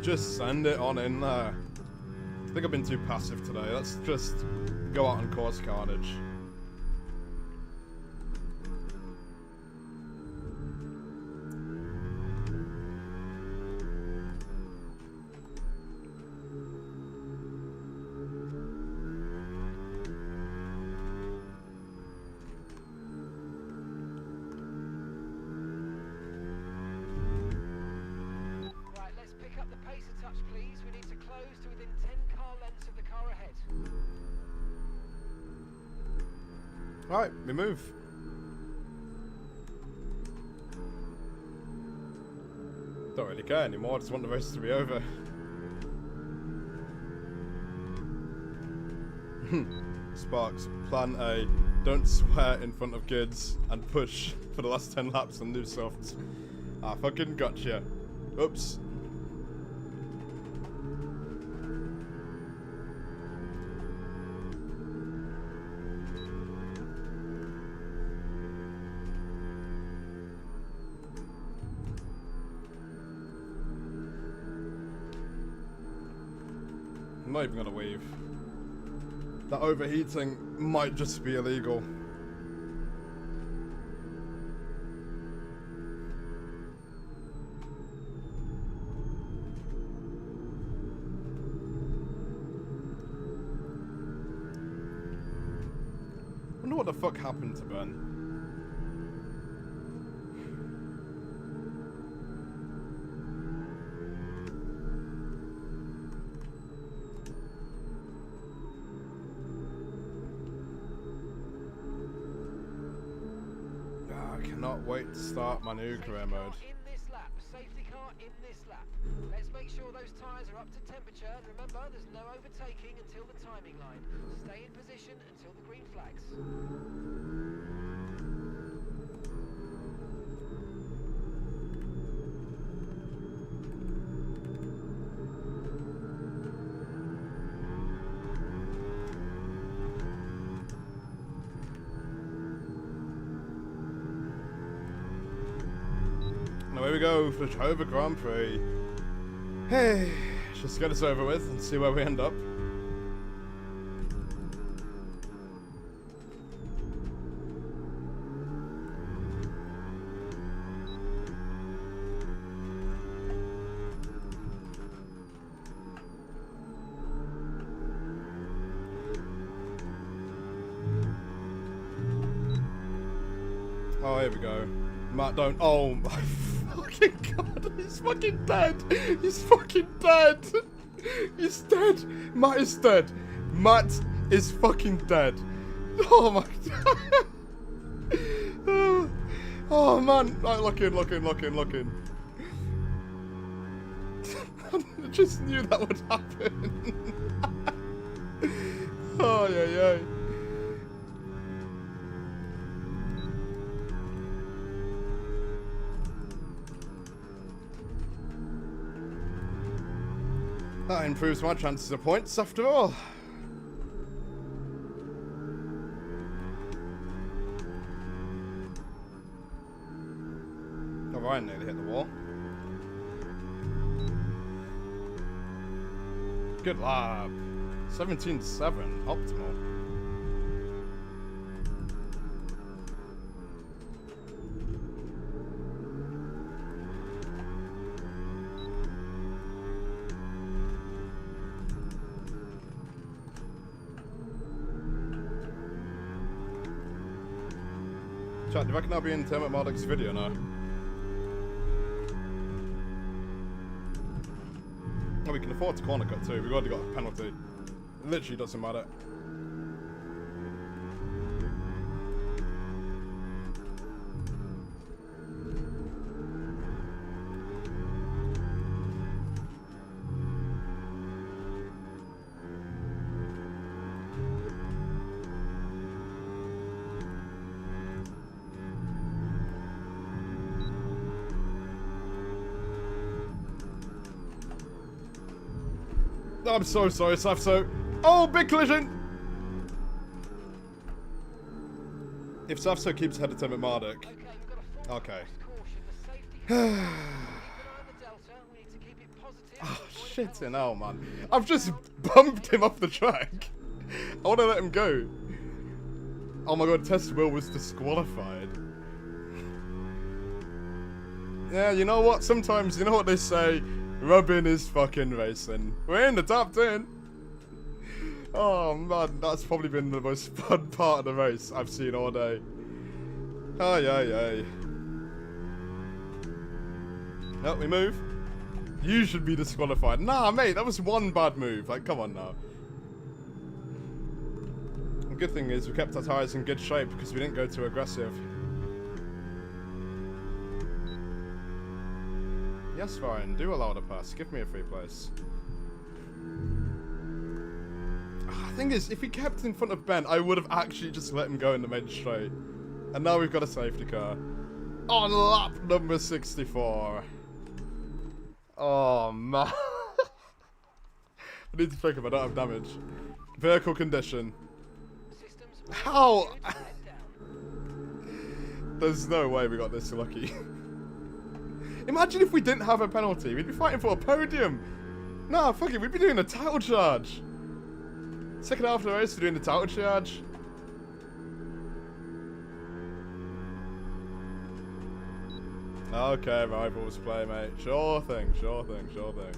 A: just send it on in there. I think I've been too passive today. Let's just go out and cause carnage. Alright, we move. Don't really care anymore, I just want the race to be over. Sparks, plan A. Don't swear in front of kids and push for the last 10 laps on new softs. Ah, fucking gotcha. Oops. I'm not even gonna weave. That overheating might just be illegal. Wonder what the fuck happened to Ben. Cannot wait to start my new career mode.
B: Safety car in this lap. Let's make sure those tyres are up to temperature, and remember, there's no overtaking until the timing line. Stay in position until the green flags.
A: Away we go for the Dover Grand Prix. Hey, just get us over with and see where we end up. Oh, here we go. Matt, don't. Oh my fucking god, he's fucking dead. He's fucking dead. He's dead. Matt is dead. Matt is fucking dead. Oh my god. Oh man. Right, looking. I just knew that would happen. Oh, yeah. That improves my chances of points after all. Oh, Ryan nearly hit the wall. Good lap. 17.7. Optimal. Chat, do you reckon I'll be in Termite Marduk's video now? Oh, we can afford to corner cut too. We've already got a penalty. It literally doesn't matter. I'm so sorry, Safso. Oh, big collision! If Safso keeps ahead of Termite Marduk. Okay. Oh, shit in hell, man. I've just bumped him off the track. I want to let him go. Oh my god, Test Will was disqualified. Yeah, you know what? Sometimes, you know what they say? Rubbing is fucking racing. We're in the top 10. Oh man, that's probably been the most fun part of the race I've seen all day. Ay, ay, ay. No, we move. You should be disqualified. Nah, mate, that was one bad move. Like, come on now. The good thing is we kept our tyres in good shape because we didn't go too aggressive. Yes, fine. Do allow the pass. Give me a free place. The thing is, if he kept in front of Ben, I would have actually just let him go in the main straight. And now we've got a safety car. On lap number 64. Oh, man. I need to check if I don't have damage. Vehicle condition. How? There's no way we got this lucky. Imagine if we didn't have a penalty. We'd be fighting for a podium. Nah, fuck it. We'd be doing a title charge. Second half of the race, we're doing the title charge. Okay, rivals play, mate. Sure thing, sure thing, sure thing.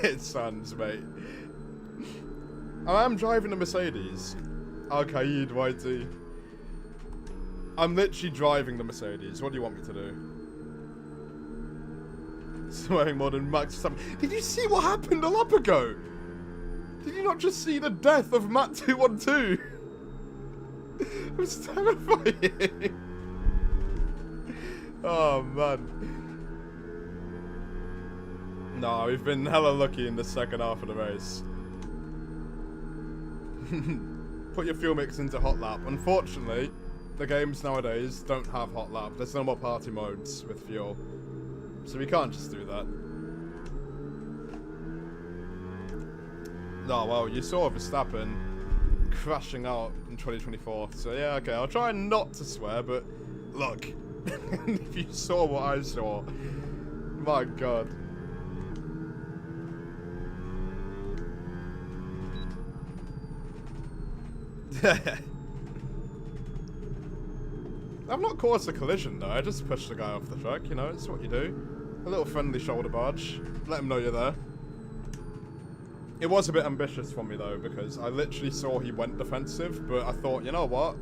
A: It's Sans, mate. I am driving a Mercedes. Okay, Whitey. I'm literally driving the Mercedes. What do you want me to do? Swearing more than Max Verstappen. Did you see what happened a lap ago? Did you not just see the death of Matt 212? It was terrifying. Oh, man. No, we've been hella lucky in the second half of the race. Put your fuel mix into hot lap. Unfortunately, the games nowadays don't have hot lap. There's no more party modes with fuel. So we can't just do that. No, well, you saw Verstappen crashing out in 2024. So yeah, okay, I'll try not to swear, but look. If you saw what I saw, my god. I've not caused a collision though, I just pushed the guy off the track, you know, it's what you do. A little friendly shoulder barge, let him know you're there. It was a bit ambitious for me though, because I literally saw he went defensive, but I thought, you know what?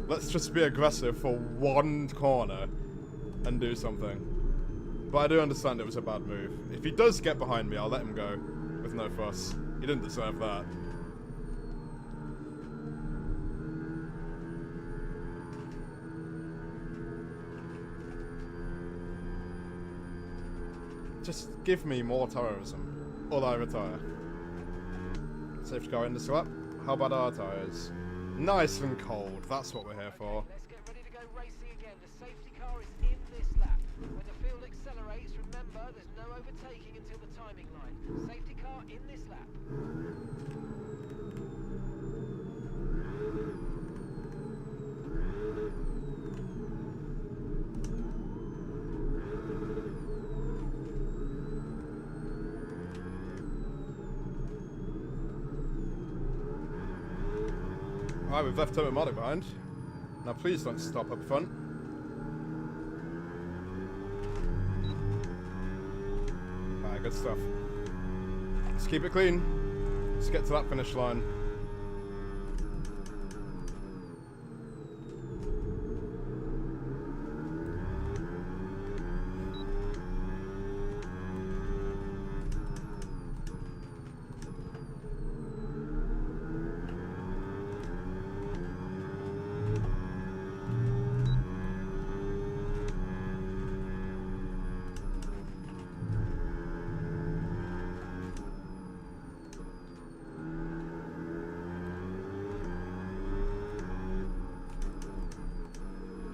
A: Let's just be aggressive for one corner and do something. But I do understand it was a bad move. If he does get behind me, I'll let him go with no fuss. He didn't deserve that. Just give me more terrorism, or I retire. Safety car in the swap. How about our tyres? Nice and cold, that's what we're here for.
B: Let's get ready to go racing again. The safety car is in this lap. When the field accelerates, remember there's no overtaking until the timing line. Safety car in this lap.
A: Alright, we've left Turbo Malik behind. Now please don't stop up front. Alright, good stuff. Let's keep it clean. Let's get to that finish line.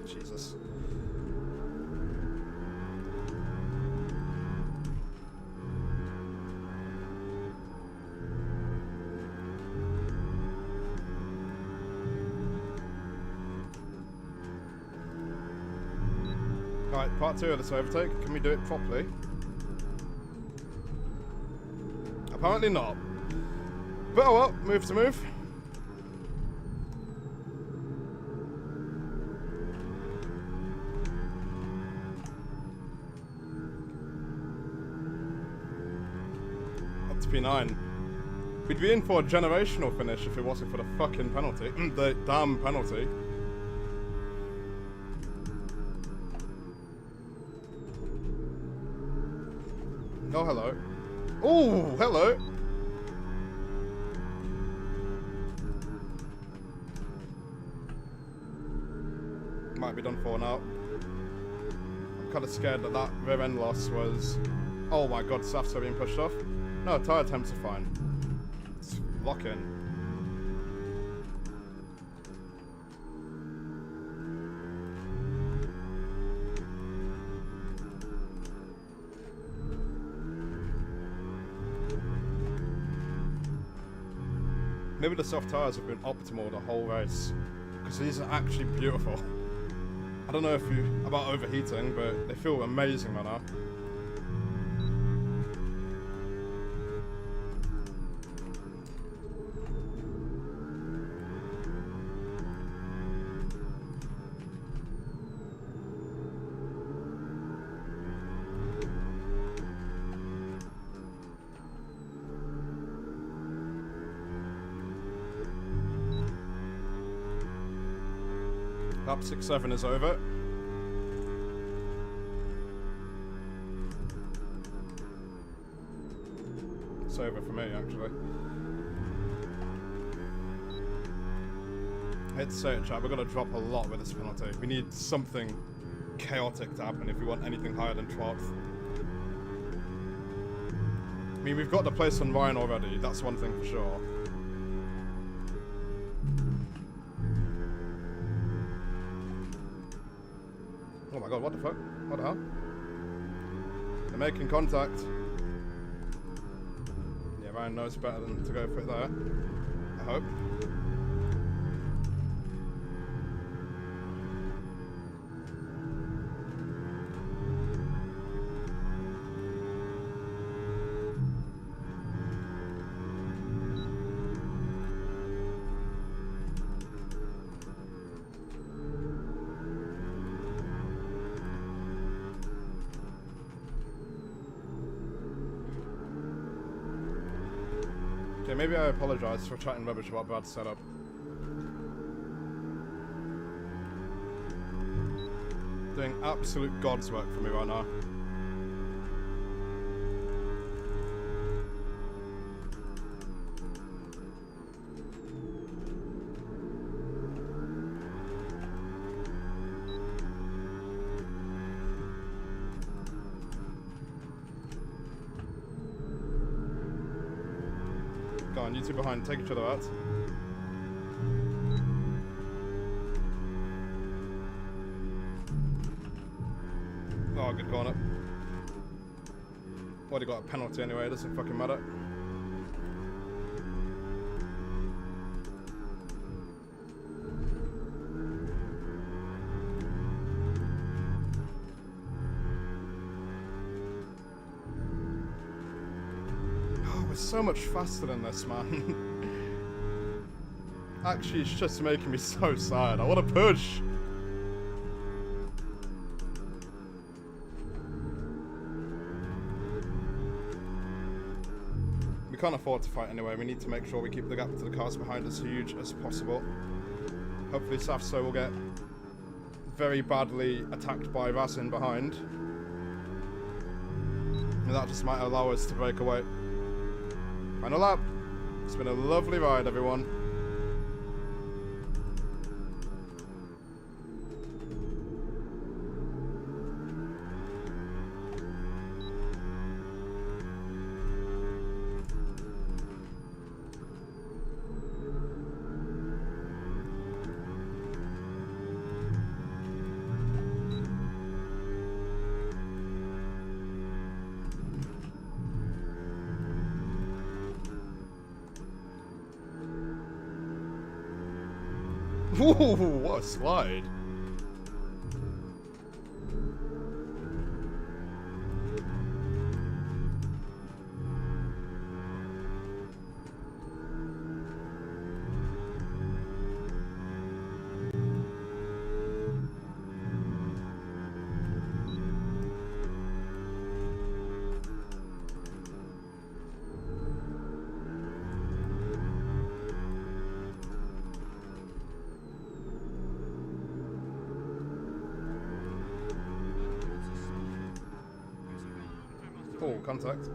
A: Jesus. Alright, part 2 of this overtake. Can we do it properly? Apparently not. But oh well, move to move. Up to P9. We'd be in for a generational finish if it wasn't for the fucking penalty. The damn penalty. Oh, hello. Oh, hello. Might be done for now. I'm kind of scared that that rear end loss was... Oh my god, Safs are being pushed off. No, tyre temps are fine. Let's lock in. Maybe the soft tyres have been optimal the whole race, because these are actually beautiful. I don't know if you about overheating, but they feel amazing right now. Lap 6-7 is over. It's over for me, actually. I hate to say it, chat, we're going to drop a lot with this penalty. We need something chaotic to happen if we want anything higher than 12th. I mean, we've got the place on Ryan already, that's one thing for sure. Oh my god, what the fuck? What the hell? They're making contact. Yeah, Ryan knows better than to go for it there. I hope. Okay, maybe I apologise for chatting rubbish about bad setup. Doing absolute God's work for me right now. Go on, you two behind, take each other out. Oh, good corner. Already got a penalty anyway, it doesn't fucking matter. Oh, we're so much faster than this, man. actually is just making me so sad. I want to push. We can't afford to fight anyway. We need to make sure we keep the gap to the cars behind as huge as possible. Hopefully Safso will get very badly attacked by Vasin behind. And that just might allow us to break away. Final lap. It's been a lovely ride, everyone. Ooh, what a slide. Oh, contact.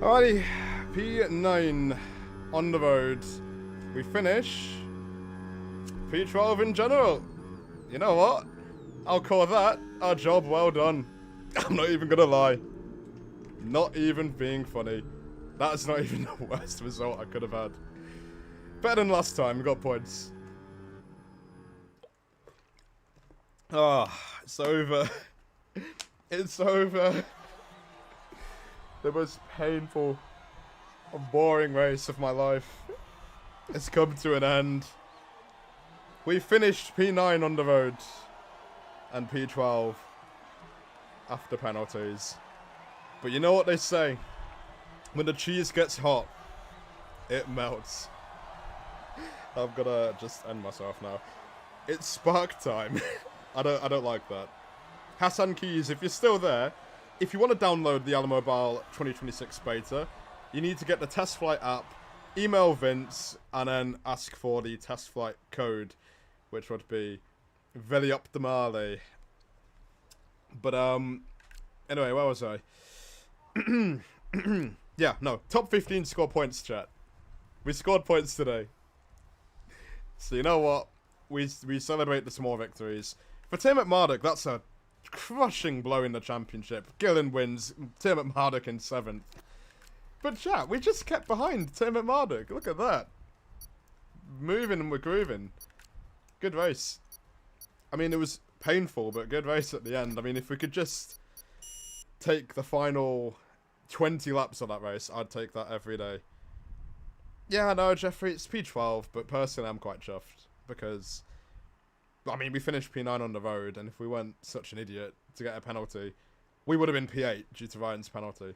A: Alrighty, P9 on the road. We finish P12 in general. You know what? I'll call that our job well done. I'm not even gonna lie. Not even being funny. That's not even the worst result I could have had. Better than last time, we got points. Ah, it's over. It's over. The most painful and boring race of my life has come to an end. We finished P9 on the road and P12 after penalties. But you know what they say? When the cheese gets hot, it melts. I'm gonna just end myself now. It's spark time. I don't like that. Hassan Keys, if you're still there, if you want to download the Alamobile 2026 beta, you need to get the test flight app, email Vince, and then ask for the test flight code, which would be very optimale. But anyway, where was I? Yeah, no, top 15 score points, chat. We scored points today. So you know what? We celebrate the small victories. For Tim at Marduk, that's a crushing blow in the championship. Gillen wins, Tim at Marduk in 7th. But chat, we just kept behind Tim at Marduk. Look at that. Moving and we're grooving. Good race. I mean, it was painful, but good race at the end. I mean, if we could just take the final 20 laps of that race, I'd take that every day. Yeah, no, Jeffrey, it's P12, but personally I'm quite chuffed. Because, I mean, we finished P9 on the road, and if we weren't such an idiot to get a penalty, we would have been P8 due to Ryan's penalty.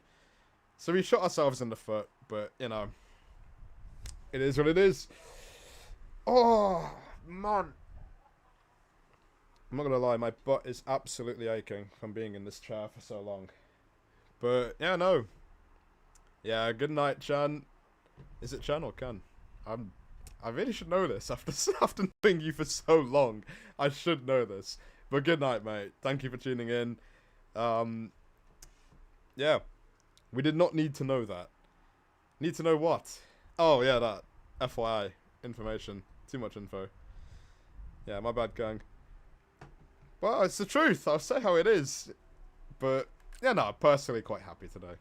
A: So we shot ourselves in the foot, but, you know, it is what it is. Oh, man. I'm not going to lie, my butt is absolutely aching from being in this chair for so long. But, yeah, no. Yeah, good night, Chan. Is it Chan or Can? I really should know this. After knowing you for so long, I should know this. But good night, mate. Thank you for tuning in. Yeah. We did not need to know that. Need to know what? Oh, yeah, that. FYI. Information. Too much info. Yeah, my bad, gang. Well, it's the truth. I'll say how it is. But, yeah, no, I'm personally quite happy today.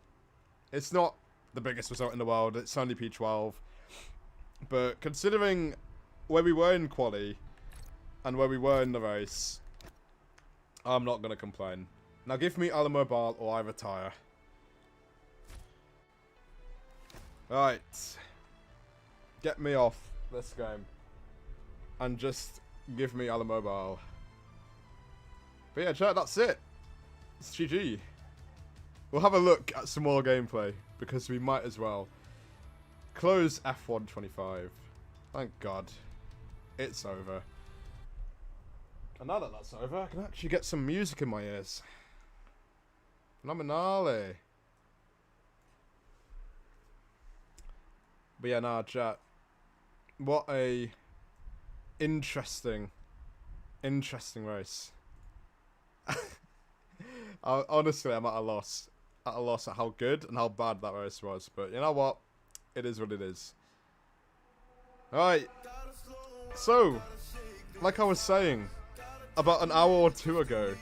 A: It's not the biggest result in the world. It's only P12. But considering where we were in quali and where we were in the race, I'm not going to complain. Now give me Alamobile or I retire. Right. Get me off this game. And just give me Alamobile. But yeah, chat, that's it. It's GG. We'll have a look at some more gameplay, because we might as well. Close F1 25. Thank God. It's over. And now that that's over, I can actually get some music in my ears. Phenomenale. But yeah, nah, chat. What a interesting race. Honestly, I'm at a loss. At a loss at how good and how bad that race was. But you know what? It is what it is. Alright. So, like I was saying, about an hour or two ago,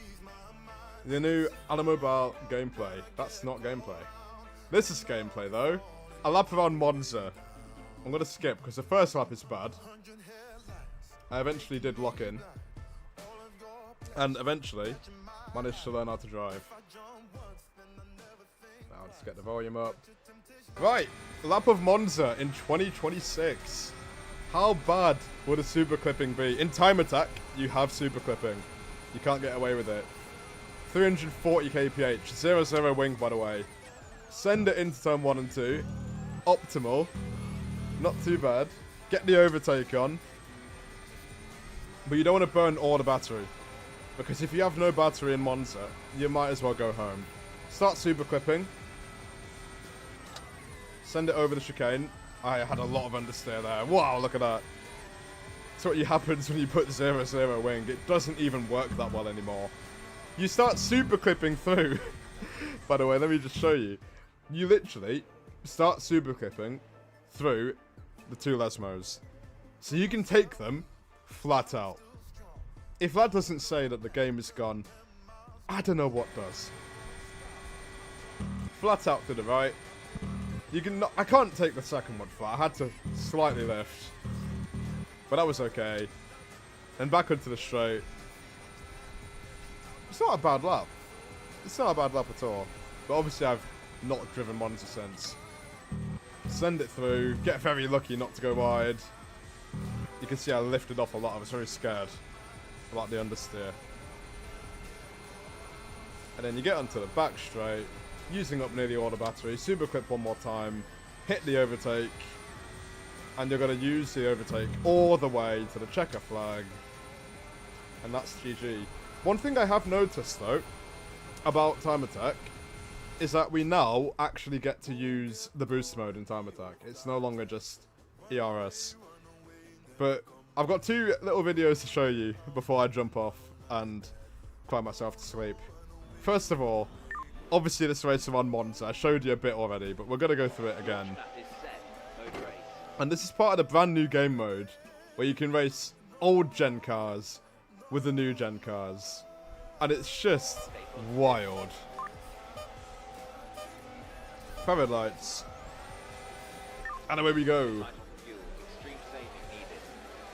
A: the new Automobile gameplay. That's not gameplay. This is gameplay, though. A lap around Monza. I'm going to skip, because the first lap is bad. I eventually did lock in. And eventually, managed to learn how to drive. Now, let's get the volume up. Right, lap of Monza in 2026. How bad would a super clipping be? In time attack, you have super clipping. You can't get away with it. 340 kph, 0-0 wing, by the way. Send it into turn 1 and 2. Optimal. Not too bad. Get the overtake on. But you don't want to burn all the battery. Because if you have no battery in Monza, you might as well go home. Start super clipping. Send it over the chicane. I had a lot of understeer there. Wow, look at that. That's what happens when you put 0-0 wing. It doesn't even work that well anymore. You start super clipping through. By the way, let me just show you. You literally start super clipping through the two Lesmos. So you can take them flat out. If that doesn't say that the game is gone, I don't know what does. Flat out to the right. You can not, I can't take the second one flat. I had to slightly lift. But that was okay. And back onto the straight. It's not a bad lap. It's not a bad lap at all. But obviously I've not driven Monza since. Send it through. Get very lucky not to go wide. You can see I lifted off a lot. I was very scared about the understeer. And then you get onto the back straight. Using up nearly all the battery. Super clip one more time. Hit the overtake. And you're going to use the overtake all the way to the checker flag. And that's GG. One thing I have noticed, though, about time attack, is that we now actually get to use the boost mode in time attack. It's no longer just ERS. But I've got two little videos to show you before I jump off and cry myself to sleep. First of all, obviously this race around Monza, I showed you a bit already, but we're going to go through it again. And this is part of the brand new game mode, where you can race old gen cars with the new gen cars. And it's just wild. Parade lights. And away we go.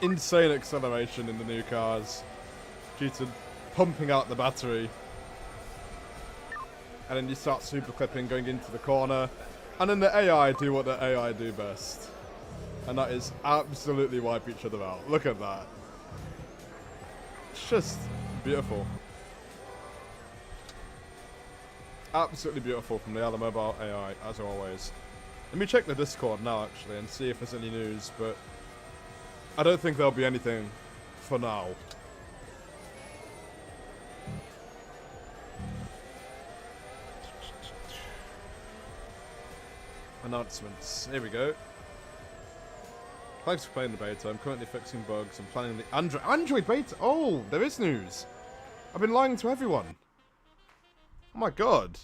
A: Insane acceleration in the new cars due to pumping out the battery. And then you start super clipping going into the corner. And then the AI do what the AI do best. And that is absolutely wipe each other out. Look at that. It's just beautiful. Absolutely beautiful from the Automobile AI, as always. Let me check the Discord now, actually, and see if there's any news, but I don't think there'll be anything for now. Announcements. Here we go. Thanks for playing the beta. I'm currently fixing bugs and planning the Android beta. Oh, there is news. I've been lying to everyone. Oh my god.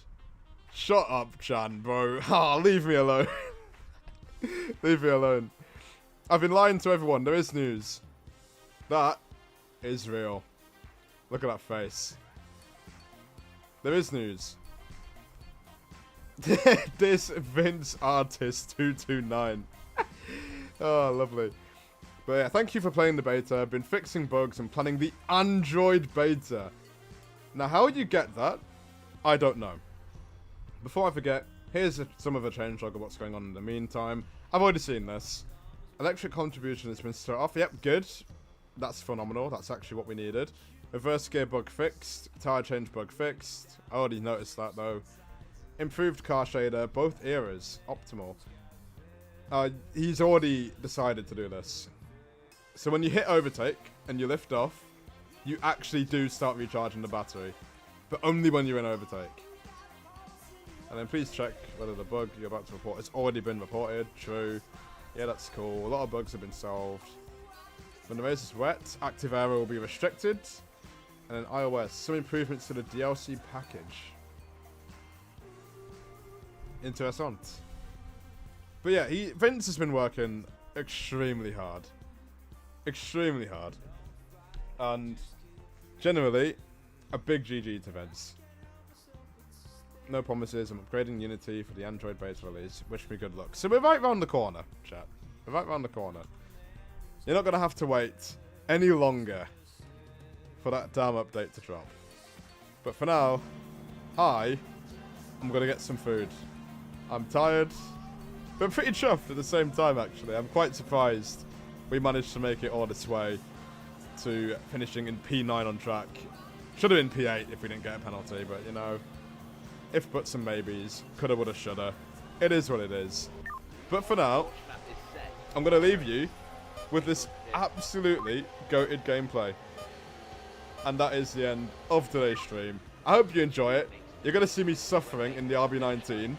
A: Shut up, Chan, bro. Ah, leave me alone. Leave me alone. I've been lying to everyone. There is news. That is real. Look at that face. There is news. This Vince Artist 229. Oh, lovely. But yeah, thank you for playing the beta. I've been fixing bugs and planning the Android beta. Now, how you get that? I don't know. Before I forget, here's some of the changelog of what's going on in the meantime. I've already seen this. Electric contribution has been set off. Yep, good. That's phenomenal. That's actually what we needed. Reverse gear bug fixed. Tire change bug fixed. I already noticed that, though. Improved car shader. Both eras. Optimal. He's already decided to do this. So when you hit overtake and you lift off, you actually do start recharging the battery. But only when you're in overtake. And then please check whether the bug you're about to report has already been reported. True. Yeah, that's cool. A lot of bugs have been solved. When the race is wet, active air will be restricted. And then iOS, some improvements to the DLC package. Interessant. But yeah, Vince has been working extremely hard. Extremely hard. And generally, a big GG to Vince. No promises. I'm upgrading Unity for the Android beta release. Wish me good luck. So we're right round the corner, chat. We're right round the corner. You're not going to have to wait any longer for that damn update to drop. But for now, I'm going to get some food. I'm tired, but pretty chuffed at the same time, actually. I'm quite surprised we managed to make it all this way to finishing in P9 on track. Should have been P8 if we didn't get a penalty, but, you know, if buts and maybes, coulda, woulda, shoulda. It is what it is. But for now, I'm going to leave you with this absolutely goated gameplay. And that is the end of today's stream. I hope you enjoy it. You're going to see me suffering in the RB19,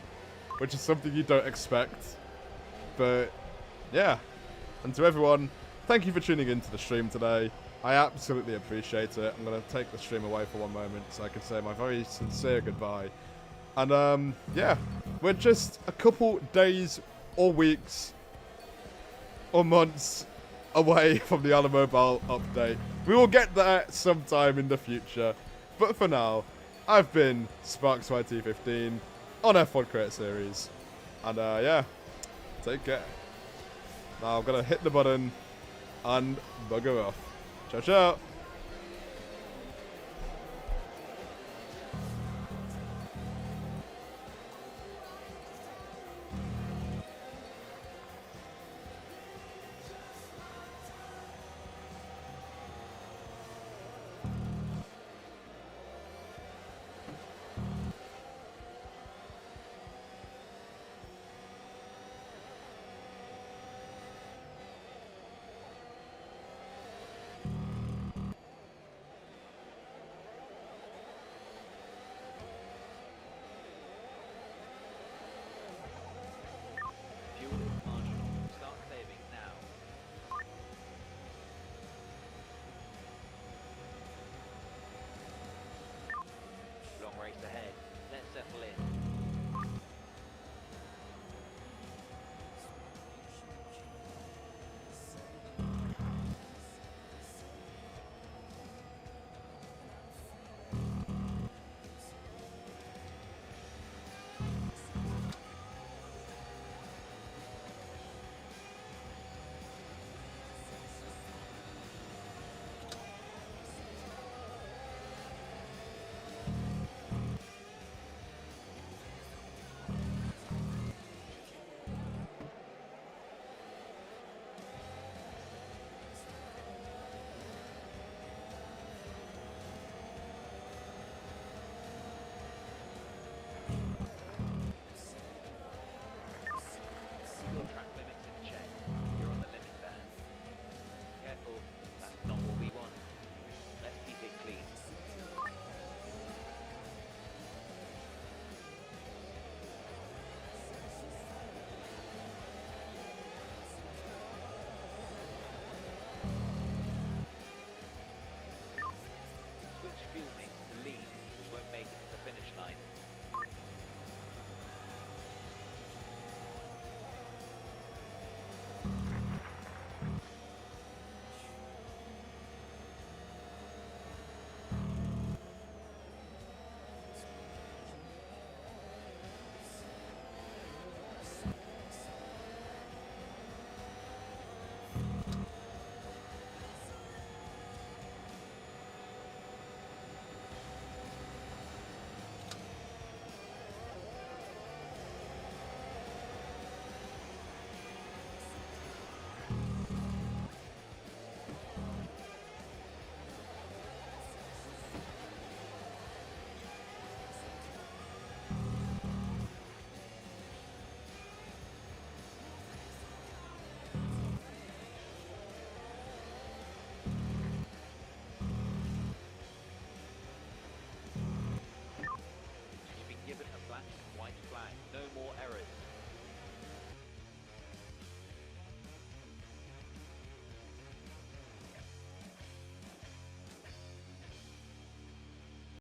A: which is something you don't expect. But, yeah. And to everyone, thank you for tuning in to the stream today. I absolutely appreciate it. I'm going to take the stream away for one moment so I can say my very sincere goodbye. And, yeah. We're just a couple days or weeks or months away from the Mobile update. We will get there sometime in the future. But for now, I've been SparksYT15 on F1 Create Series. And, yeah. Take care. Now I'm going to hit the button and bugger off. Ciao, ciao.
B: Long race ahead.